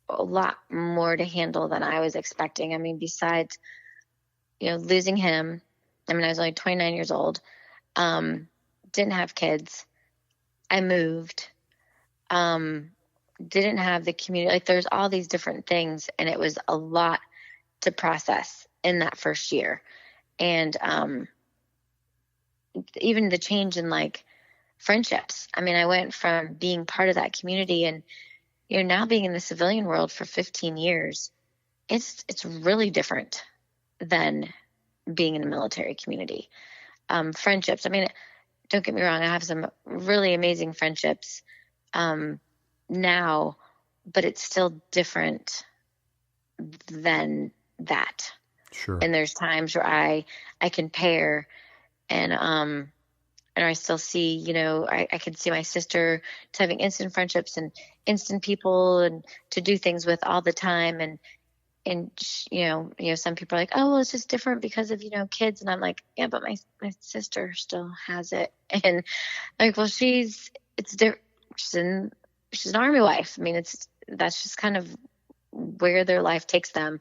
a lot more to handle than I was expecting. I mean, besides, losing him, I was only 29 years old, didn't have kids. I moved, didn't have the community. Like, there's all these different things, and it was a lot to process in that first year. And even the change in like friendships. I went from being part of that community and now being in the civilian world for 15 years, it's really different than being in a military community. Friendships. Don't get me wrong. I have some really amazing friendships now, but it's still different than that. Sure. And there's times where I compare and I still see, I can see my sister to having instant friendships and instant people and to do things with all the time. And some people are like, oh, well, it's just different because of, kids. And I'm like, yeah, but my sister still has it. And like, well, she's an army wife. That's just kind of where their life takes them.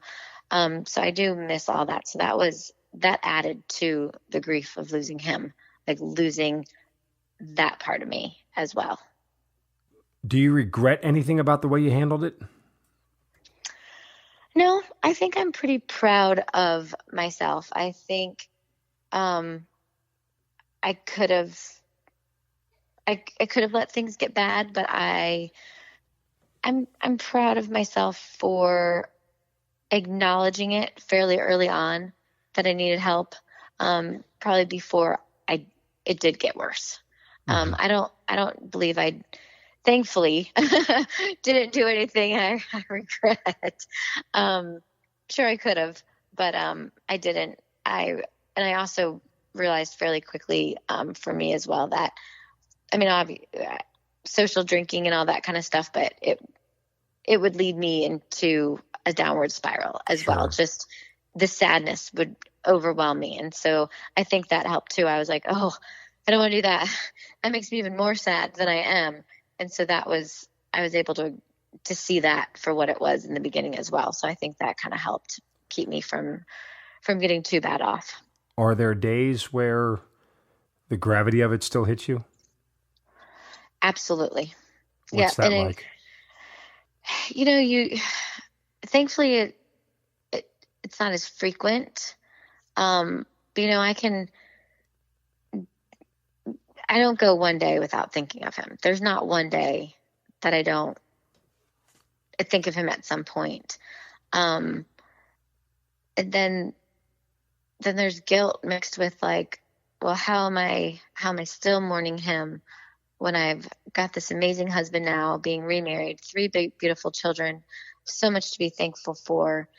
So I do miss all that. So that added to the grief of losing him, like losing that part of me as well. Do you regret anything about the way you handled it? No, I think I'm pretty proud of myself. I think I could have let things get bad, but I'm proud of myself for acknowledging it fairly early on that I needed help, probably before it did get worse. Mm-hmm. I don't believe I thankfully didn't do anything I regret. Sure I could have, but I didn't. I also realized fairly quickly for me as well that social drinking and all that kind of stuff, but it would lead me into a downward spiral as Sure. well. Just the sadness would overwhelm me. And so I think that helped too. I was like, oh, I don't want to do that. That makes me even more sad than I am. And so I was able to see that for what it was in the beginning as well. So I think that kind of helped keep me from getting too bad off. Are there days where the gravity of it still hits you? Absolutely. What's that like? Thankfully it's not as frequent. I don't go one day without thinking of him. There's not one day that I don't think of him at some point. And then there's guilt mixed with like, well, how am I still mourning him when I've got this amazing husband now, being remarried, 3 big, beautiful children, so much to be thankful for.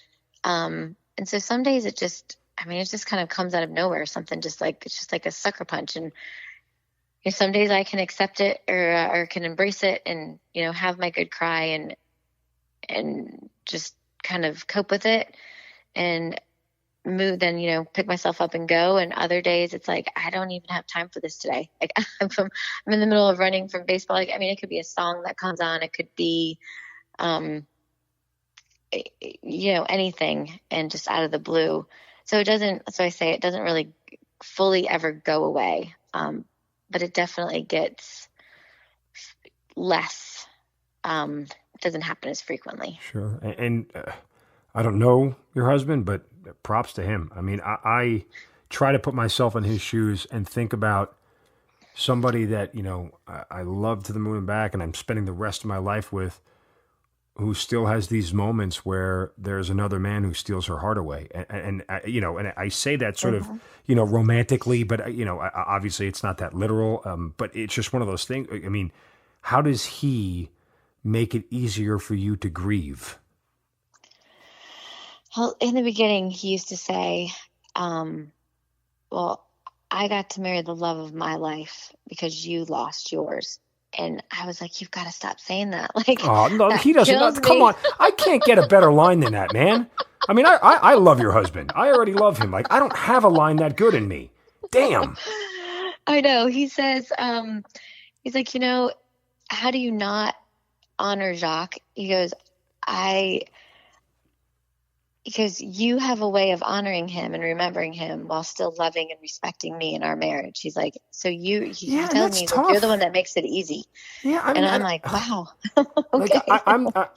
And so some days it just kind of comes out of nowhere. Something it's just like a sucker punch. And some days I can accept it or can embrace it and, have my good cry and just kind of cope with it and move, then, pick myself up and go. And other days it's like, I don't even have time for this today. Like I'm in the middle of running from baseball. Like, it could be a song that comes on. It could be, anything, and just out of the blue. So I say it doesn't really fully ever go away. But it definitely gets less. It doesn't happen as frequently. Sure. And I don't know your husband, but props to him. I try to put myself in his shoes and think about somebody that, I love to the moon and back, and I'm spending the rest of my life with, who still has these moments where there's another man who steals her heart away. And I say that sort of, romantically, but, obviously it's not that literal. But it's just one of those things. How does he make it easier for you to grieve? Well, in the beginning, he used to say, well, I got to marry the love of my life because you lost yours. And I was like, you've got to stop saying that. Like, oh, no, that he doesn't. Come on. I can't get a better line than that, man. I love your husband. I already love him. Like, I don't have a line that good in me. Damn. I know. He says, he's like, how do you not honor Jacques? He goes, because you have a way of honoring him and remembering him while still loving and respecting me in our marriage. He's like, so he's telling me like, you're the one that makes it easy. Yeah, I'm like, wow. Okay. Like,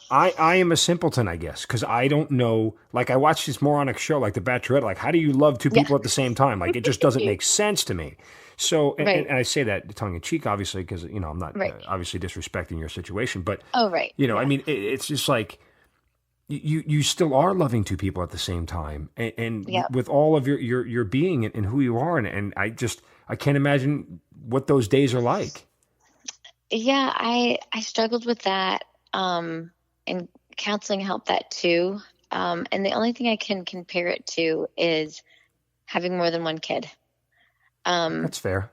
I am a simpleton, I guess, because I don't know. Like, I watch this moronic show like The Bachelorette. Like, how do you love two people at the same time? Like, it just doesn't make sense to me. So, and I say that tongue in cheek, obviously, because I'm not obviously disrespecting your situation, but it's just like. You still are loving two people at the same time, and with all of your being and who you are, and I can't imagine what those days are like. Yeah, I struggled with that, and counseling helped that too. And the only thing I can compare it to is having more than one kid. That's fair.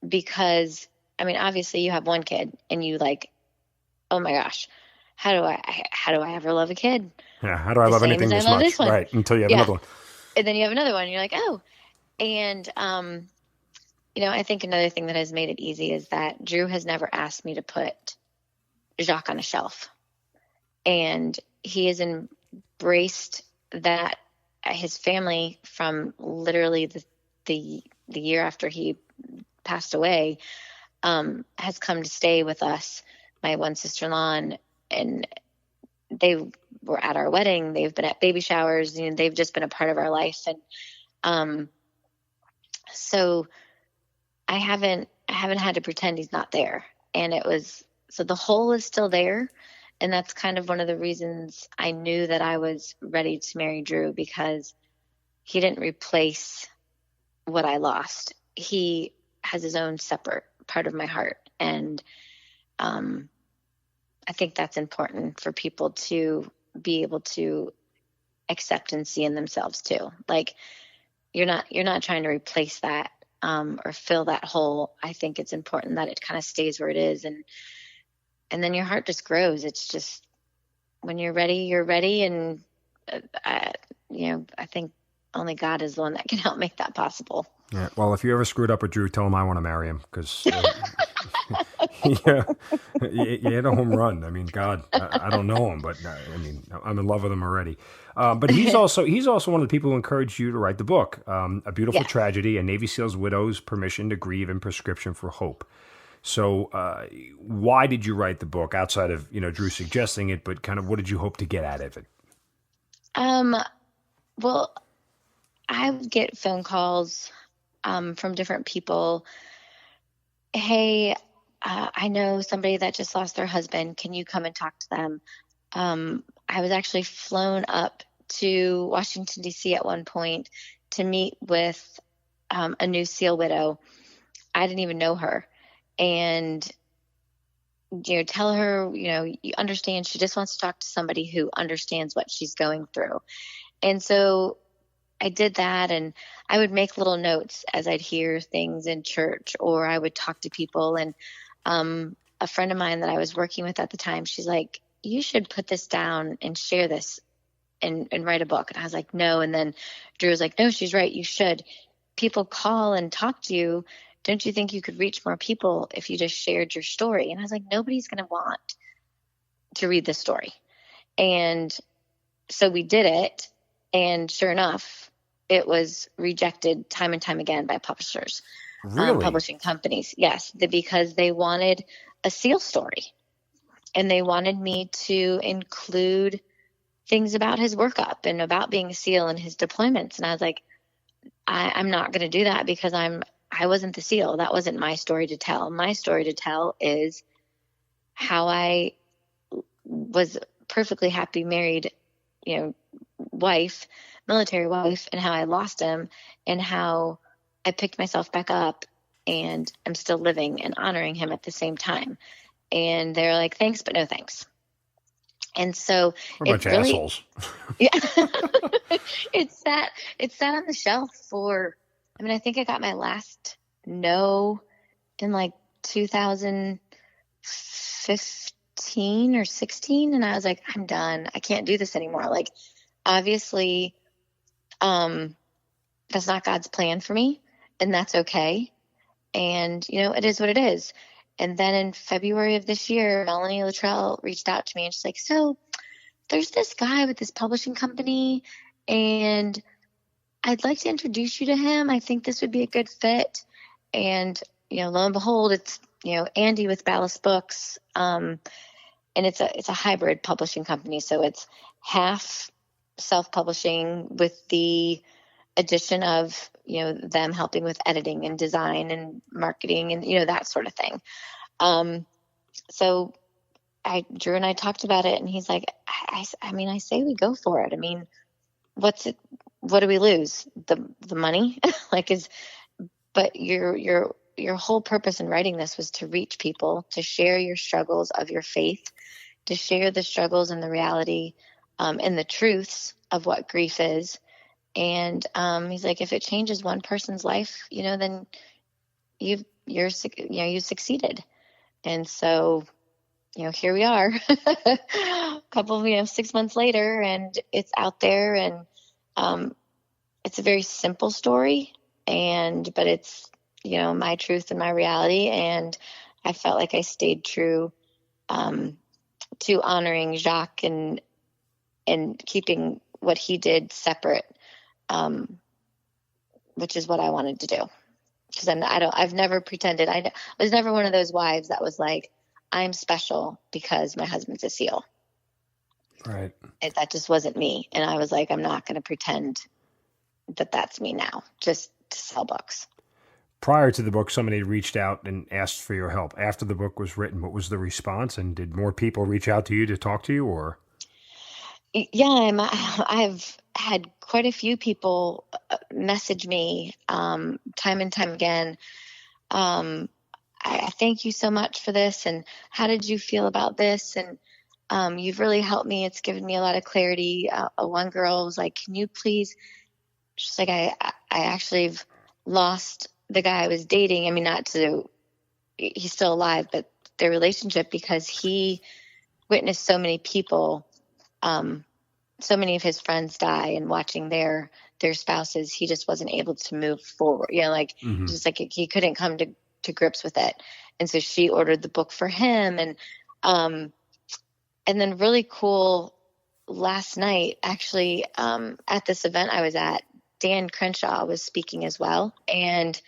Because obviously you have one kid, and you like, oh my gosh. How do I ever love a kid? Yeah, how do I love anything this much? Right, until you have another one. And then you have another one, and you're like, oh. And, I think another thing that has made it easy is that Drew has never asked me to put Jacques on a shelf. And he has embraced that his family from literally the year after he passed away has come to stay with us, my one sister-in-law, and they were at our wedding. They've been at baby showers. They've just been a part of our life. And so I haven't had to pretend he's not there. And so the hole is still there. And that's kind of one of the reasons I knew that I was ready to marry Drew, because he didn't replace what I lost. He has his own separate part of my heart. And, I think that's important for people to be able to accept and see in themselves too. Like, you're not trying to replace that or fill that hole. I think it's important that it kind of stays where it is, and then your heart just grows. It's just, when you're ready, you're ready, and I think only God is the one that can help make that possible. Yeah. Well, if you ever screwed up with Drew, tell him I want to marry him, because. Yeah, you hit a home run. God, I don't know him, but I'm in love with him already. But he's also one of the people who encouraged you to write the book, A Beautiful Tragedy, A Navy SEAL's Widow's Permission to Grieve and Prescription for Hope. So why did you write the book, outside of, Drew suggesting it, but kind of what did you hope to get out of it? Well, I would get phone calls from different people. Hey, I know somebody that just lost their husband. Can you come and talk to them? I was actually flown up to Washington, D.C. at one point to meet with a new SEAL widow. I didn't even know her. And, tell her, you understand, she just wants to talk to somebody who understands what she's going through. And so I did that, and I would make little notes as I'd hear things in church, or I would talk to people. And a friend of mine that I was working with at the time, she's like, you should put this down and share this and write a book. And I was like, no. And then Drew was like, no, she's right. You should. People call and talk to you. Don't you think you could reach more people if you just shared your story? And I was like, nobody's going to want to read this story. And so we did it. And sure enough, it was rejected time and time again by publishers, Really? Publishing companies. Yes, because they wanted a SEAL story, and they wanted me to include things about his workup and about being a SEAL and his deployments. And I was like, I'm not going to do that, because I wasn't the SEAL. That wasn't my story to tell. My story to tell is how I was perfectly happy married, wife, military wife, and how I lost him, and how I picked myself back up and I'm still living and honoring him at the same time. And they're like, thanks, but no thanks. And so We're a bunch of assholes. Yeah, it sat on the shelf for, I think I got my last no in like 2015 or 16. And I was like, I'm done. I can't do this anymore. Like, obviously, that's not God's plan for me, and that's okay. And, it is what it is. And then in February of this year, Melanie Luttrell reached out to me, and she's like, so there's this guy with this publishing company, and I'd like to introduce you to him. I think this would be a good fit. And, lo and behold, it's, Andy with Ballast Books. And it's a hybrid publishing company. So it's half self-publishing with the addition of, them helping with editing and design and marketing and, that sort of thing. So Drew and I talked about it, and he's like, I say we go for it. What do we lose? The money? But your whole purpose in writing this was to reach people, to share your struggles of your faith, to share the struggles and the reality, and the truths of what grief is. And he's like, if it changes one person's life, then you've succeeded. And so, here we are, a couple of 6 months later, and it's out there, and it's a very simple story, but it's my truth and my reality. And I felt like I stayed true to honoring Jacques and keeping what he did separate, which is what I wanted to do. Because I've never pretended. I was never one of those wives that was like, I'm special because my husband's a SEAL. Right. That just wasn't me. And I was like, I'm not going to pretend that that's me now, just to sell books. Prior to the book, somebody reached out and asked for your help. After the book was written, what was the response? And did more people reach out to you to talk to you, or? Yeah, I've had quite a few people message me time and time again. I thank you so much for this. And how did you feel about this? And you've really helped me. It's given me a lot of clarity. One girl was like, can you please, she's like, I actually have lost the guy I was dating. He's still alive, but their relationship, because he witnessed so many people, so many of his friends die, and watching their spouses, he just wasn't able to move forward. Mm-hmm. Just like he couldn't come to grips with it. And so she ordered the book for him. And then really cool, last night, actually, at this event I was at, Dan Crenshaw was speaking as well. And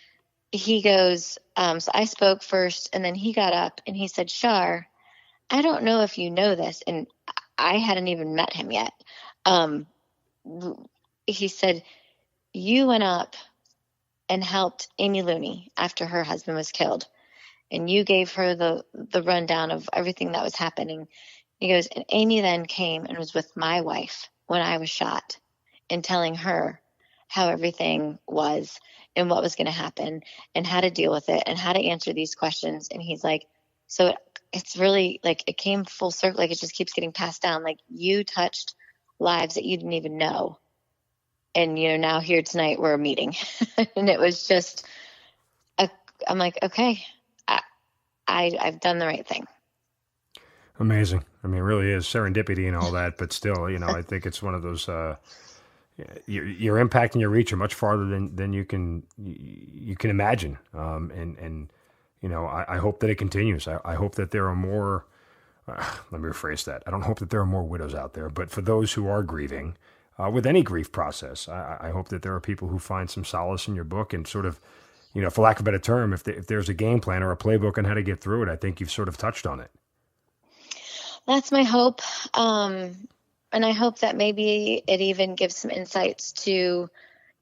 he goes, so I spoke first, and then he got up and he said, Char, I don't know if you know this, and I hadn't even met him yet. He said, you went up and helped Amy Looney after her husband was killed, and you gave her the rundown of everything that was happening. He goes, and Amy then came and was with my wife when I was shot, and telling her how everything was and what was going to happen and how to deal with it and how to answer these questions. And he's like, so it's really like it came full circle. Like it just keeps getting passed down. Like you touched lives that you didn't even know. And, now here tonight we're meeting. And it was just, I'm like, okay, I've done the right thing. Amazing. I mean, it really is serendipity and all that, but still, I think it's one of those, your impact and your reach are much farther than you can imagine. I hope that it continues. I hope that there are more, let me rephrase that. I don't hope that there are more widows out there, but for those who are grieving, with any grief process, I hope that there are people who find some solace in your book and sort of, for lack of a better term, if there's a game plan or a playbook on how to get through it, I think you've sort of touched on it. That's my hope. And I hope that maybe it even gives some insights to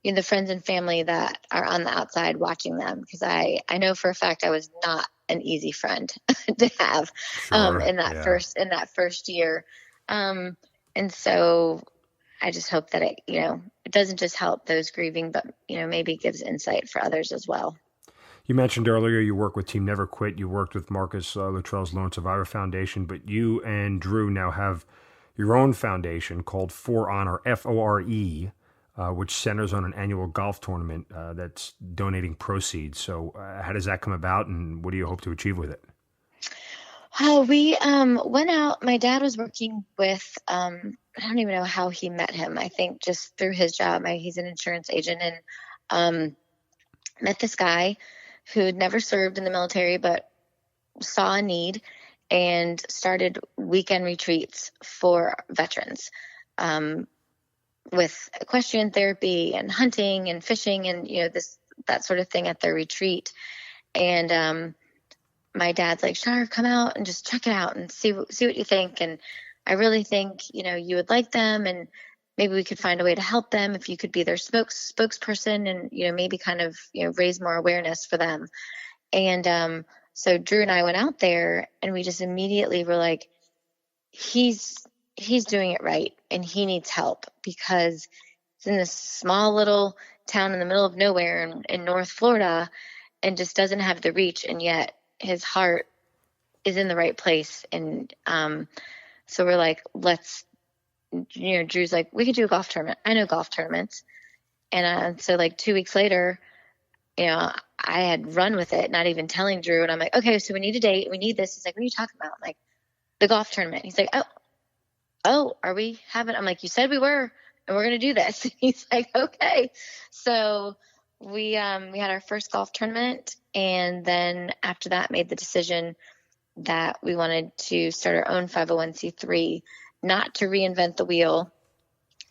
the friends and family that are on the outside watching them. Because I know for a fact I was not an easy friend to have in that first year. And so I just hope that it doesn't just help those grieving, but, maybe gives insight for others as well. You mentioned earlier you work with Team Never Quit. You worked with Marcus Luttrell's Lone Survivor Foundation, but you and Drew now have your own foundation called For Honor, FORE, which centers on an annual golf tournament that's donating proceeds. So how does that come about, and what do you hope to achieve with it? We went out. My dad was working with, I don't even know how he met him. I think just through his job. He's an insurance agent, and met this guy who had never served in the military but saw a need and started weekend retreats for veterans with equestrian therapy and hunting and fishing and, that sort of thing at their retreat. And my dad's like, Char, come out and just check it out and see what you think. And I really think, you would like them, and maybe we could find a way to help them if you could be their spokesperson and, maybe kind of, raise more awareness for them. And so Drew and I went out there, and we just immediately were like, he's doing it right, and he needs help because it's in this small little town in the middle of nowhere in North Florida and just doesn't have the reach, and yet his heart is in the right place. And so we're like, Drew's like, we could do a golf tournament. I know golf tournaments. And so like 2 weeks later, I had run with it, not even telling Drew. And I'm like, okay, so we need a date. We need this. He's like, what are you talking about? I'm like, the golf tournament. He's like, oh, are we having? I'm like, you said we were, and we're going to do this. He's like, okay. So we had our first golf tournament. And then after that made the decision that we wanted to start our own 501c3, not to reinvent the wheel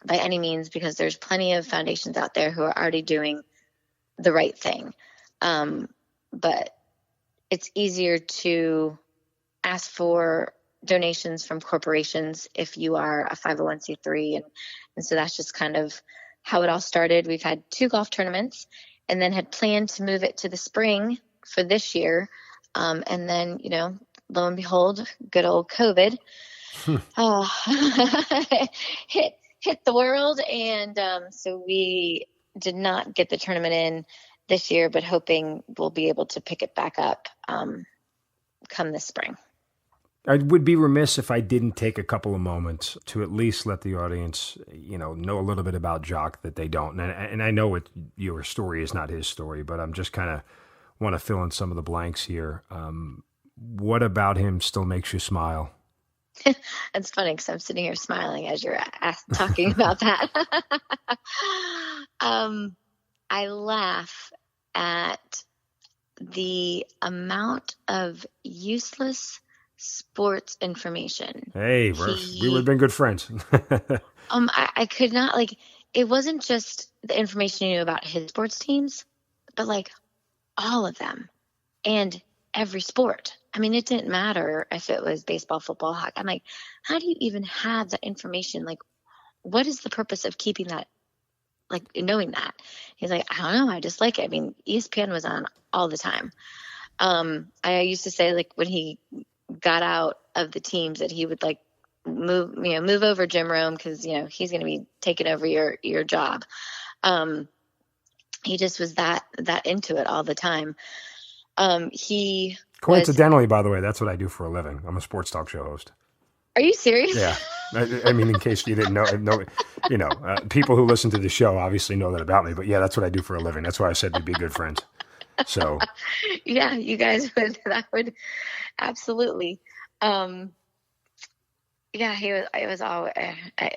by any means, because there's plenty of foundations out there who are already doing the right thing. But it's easier to ask for donations from corporations if you are a 501c3. And so that's just kind of how it all started. We've had 2 golf tournaments and then had planned to move it to the spring for this year. And then, lo and behold, good old COVID hit the world. And so we did not get the tournament in this year, but hoping we'll be able to pick it back up come this spring. I would be remiss if I didn't take a couple of moments to at least let the audience, know a little bit about Jacques that they don't. And I know your story is not his story, but I'm just kind of want to fill in some of the blanks here. What about him still makes you smile? It's funny because I'm sitting here smiling as you're talking about that. I laugh at the amount of useless sports information. Hey, we would have been good friends. I could not, it wasn't just the information you knew about his sports teams, but all of them and every sport. I mean, it didn't matter if it was baseball, football, hockey. I'm like, how do you even have that information? What is the purpose of keeping that? Knowing that. He's like, I don't know. I just like it. I mean, ESPN was on all the time. I used to say when he got out of the teams that he would move over Jim Rome because, he's going to be taking over your job. He just was that into it all the time. He Coincidentally, by the way, that's what I do for a living. I'm a sports talk show host. Are you serious? Yeah. I mean, in case you didn't know, people who listen to the show obviously know that about me, but yeah, that's what I do for a living. That's why I said we'd be good friends. So yeah, you guys that would absolutely. Yeah, it was all,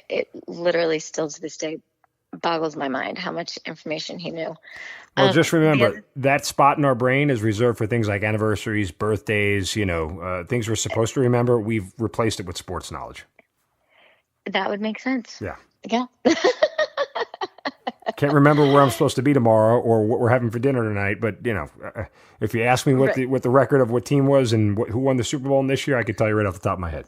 it literally still to this day boggles my mind how much information he knew. Well, just remember that spot in our brain is reserved for things like anniversaries, birthdays, things we're supposed to remember. We've replaced it with sports knowledge. That would make sense. Yeah. Yeah. Can't remember where I'm supposed to be tomorrow or what we're having for dinner tonight. But, if you ask me what the record of what team was and who won the Super Bowl this year, I could tell you right off the top of my head.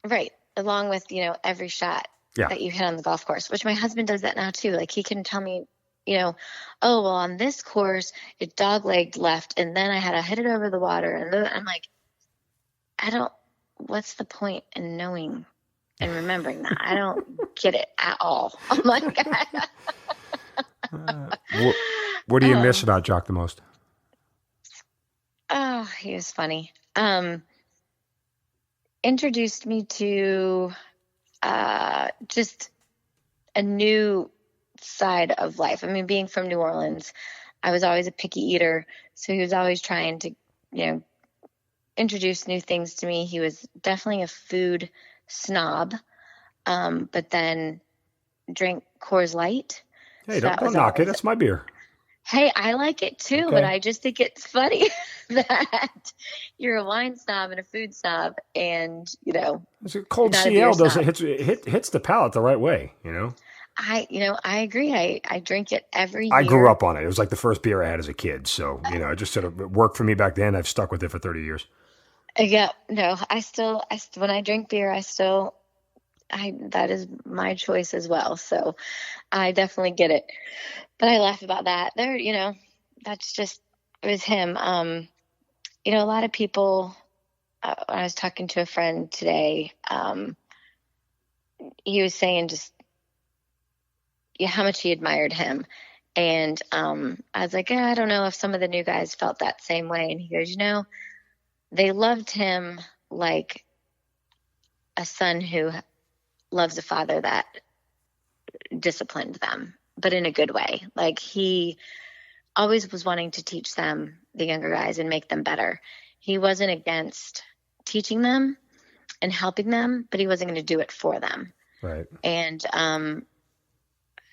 Right. Along with, every shot that you hit on the golf course, which my husband does that now too. Like he can tell me, oh, well, on this course, it dog-legged left, and then I had to hit it over the water. And then I'm like, what's the point in knowing and remembering that? I don't get it at all. I'm like, what do you miss about Jacques the most? Oh, he was funny. Introduced me to just a new side of life. I mean, being from New Orleans, I was always a picky eater, so he was always trying to, introduce new things to me. He was definitely a food snob, but then drank Coors Light. Hey, don't knock it. That's my beer. Hey, I like it too, but I just think it's funny that you're a wine snob and a food snob, and it's a cold CL does it hits the palate the right way, I agree. I drink it every year. I grew up on it. It was like the first beer I had as a kid, so it just sort of worked for me back then. I've stuck with it for 30 years. Yeah, no, I still when I drink beer, that is my choice as well. So I definitely get it. But I laugh about that. That's just, it was him. A lot of people, when I was talking to a friend today, he was saying just how much he admired him. And I was like, I don't know if some of the new guys felt that same way. And he goes, they loved him like a son who loves a father that disciplined them, but in a good way. Like he always was wanting to teach them, the younger guys, and make them better. He wasn't against teaching them and helping them, but he wasn't going to do it for them. Right. And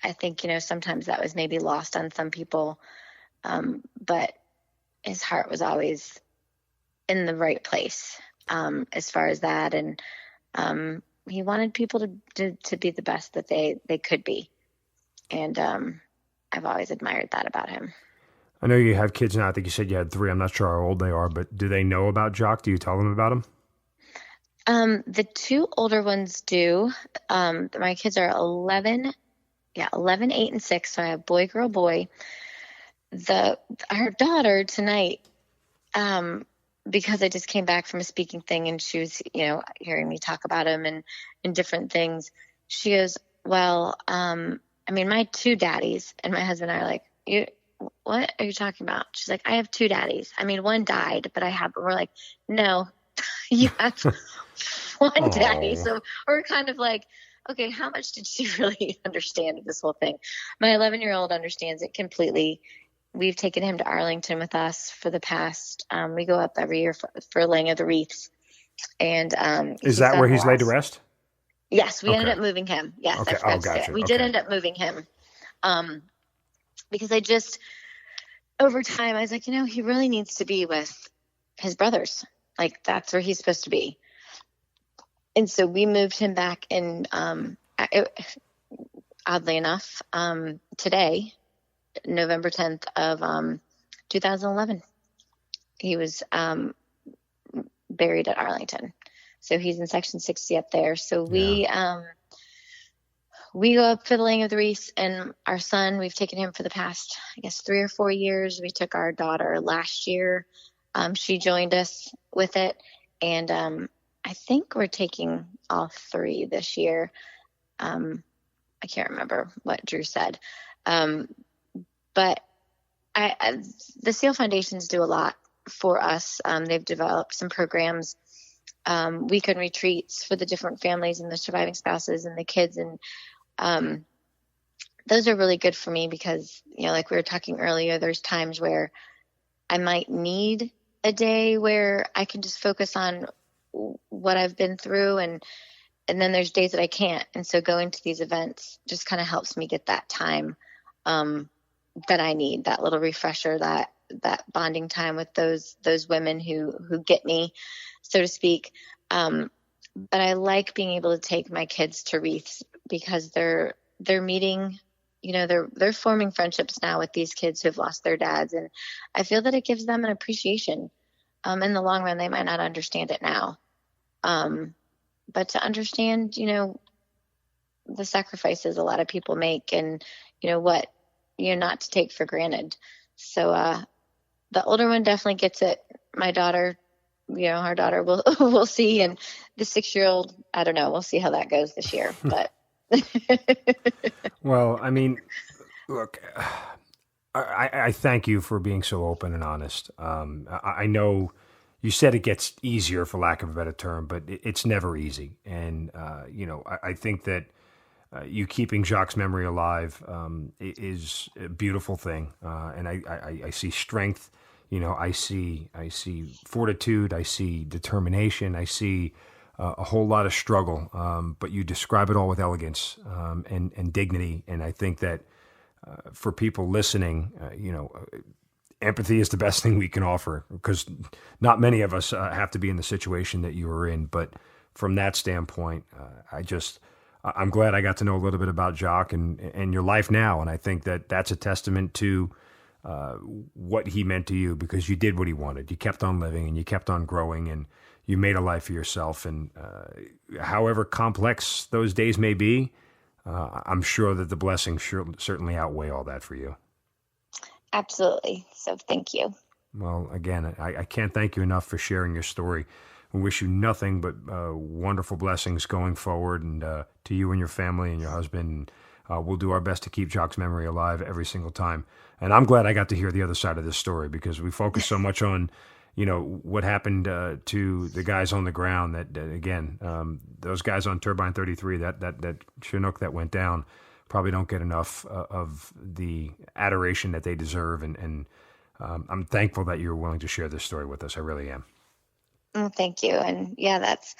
I think, sometimes that was maybe lost on some people, but his heart was always in the right place as far as that. And he wanted people to be the best that they could be. And I've always admired that about him. I know you have kids now. I think you said you had 3. I'm not sure how old they are, but do they know about Jacques? Do you tell them about him? The 2 older ones do. My kids are 11, 8 and 6. So I have boy, girl, boy. Our daughter tonight, because I just came back from a speaking thing and she was, hearing me talk about him and different things. She goes, well, my 2 daddies, and my husband and I are like, what are you talking about? She's like, I have 2 daddies. One died, but I have, we're like, no, you have 1 daddy. So we're kind of like, okay, how much did she really understand of this whole thing? My 11-year-old understands it completely. We've taken him to Arlington with us for the past, we go up every year for laying of the wreaths. And is that where he's laid to rest? Yes, we ended up moving him. Yes, okay. I forgot to say. We did end up moving him. Because I just, over time, I was like, he really needs to be with his brothers. Like, that's where he's supposed to be. And so we moved him back in, oddly enough, today, November 10th of 2011. He was buried at Arlington. So he's in Section 60 up there. So we go up for the laying of the wreaths, and our son, we've taken him for the past, 3 or 4 years. We took our daughter last year. She joined us with it. And I think we're taking all 3 this year. I can't remember what Drew said. But the SEAL Foundations do a lot for us. They've developed some programs, weekend retreats for the different families and the surviving spouses and the kids. And those are really good for me because, like we were talking earlier, there's times where I might need a day where I can just focus on what I've been through, and then there's days that I can't. And so going to these events just kind of helps me get that time that I need, that little refresher, that bonding time with those women who get me, so to speak. But I like being able to take my kids to wreaths because they're meeting, they're forming friendships now with these kids who've lost their dads. And I feel that it gives them an appreciation. In the long run, they might not understand it now. But to understand, the sacrifices a lot of people make and, what, not to take for granted. So, the older one definitely gets it. My daughter, our daughter we'll see. And the 6-year-old, I don't know. We'll see how that goes this year, but. Well, I mean, look, I thank you for being so open and honest. I know you said it gets easier, for lack of a better term, but it's never easy. And, I think that you keeping Jacques' memory alive is a beautiful thing. And I see strength, I see fortitude, I see determination, I see a whole lot of struggle, but you describe it all with elegance and dignity. And I think that for people listening, empathy is the best thing we can offer because not many of us have to be in the situation that you were in. But from that standpoint, I'm glad I got to know a little bit about Jacques and your life now. And I think that that's a testament to what he meant to you because you did what he wanted. You kept on living and you kept on growing and you made a life for yourself. And however complex those days may be, I'm sure that the blessings certainly outweigh all that for you. Absolutely. So thank you. Well, again, I can't thank you enough for sharing your story. We wish you nothing but wonderful blessings going forward and to you and your family and your husband. We'll do our best to keep Jacques' memory alive every single time. And I'm glad I got to hear the other side of this story because we focus so much on, what happened to the guys on the ground that again, those guys on Turbine 33, that Chinook that went down probably don't get enough of the adoration that they deserve. And I'm thankful that you're willing to share this story with us. I really am. Oh, thank you. And yeah, that's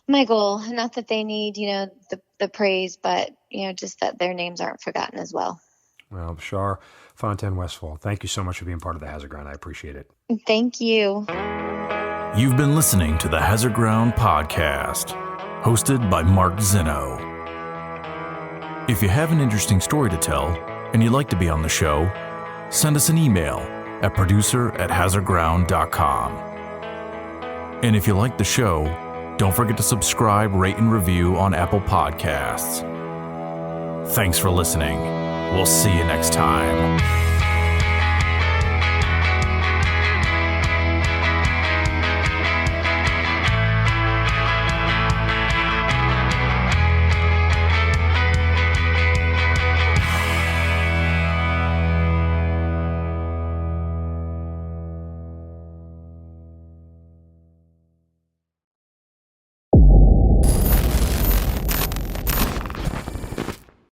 my goal. Not that they need, the praise, but, just that their names aren't forgotten as well. Well, Char Fontan Westfall, thank you so much for being part of the Hazard Ground. I appreciate it. Thank you. You've been listening to the Hazard Ground podcast, hosted by Mark Zeno. If you have an interesting story to tell and you'd like to be on the show, send us an email at producer@hazardground.com. And if you like the show, don't forget to subscribe, rate, and review on Apple Podcasts. Thanks for listening. We'll see you next time.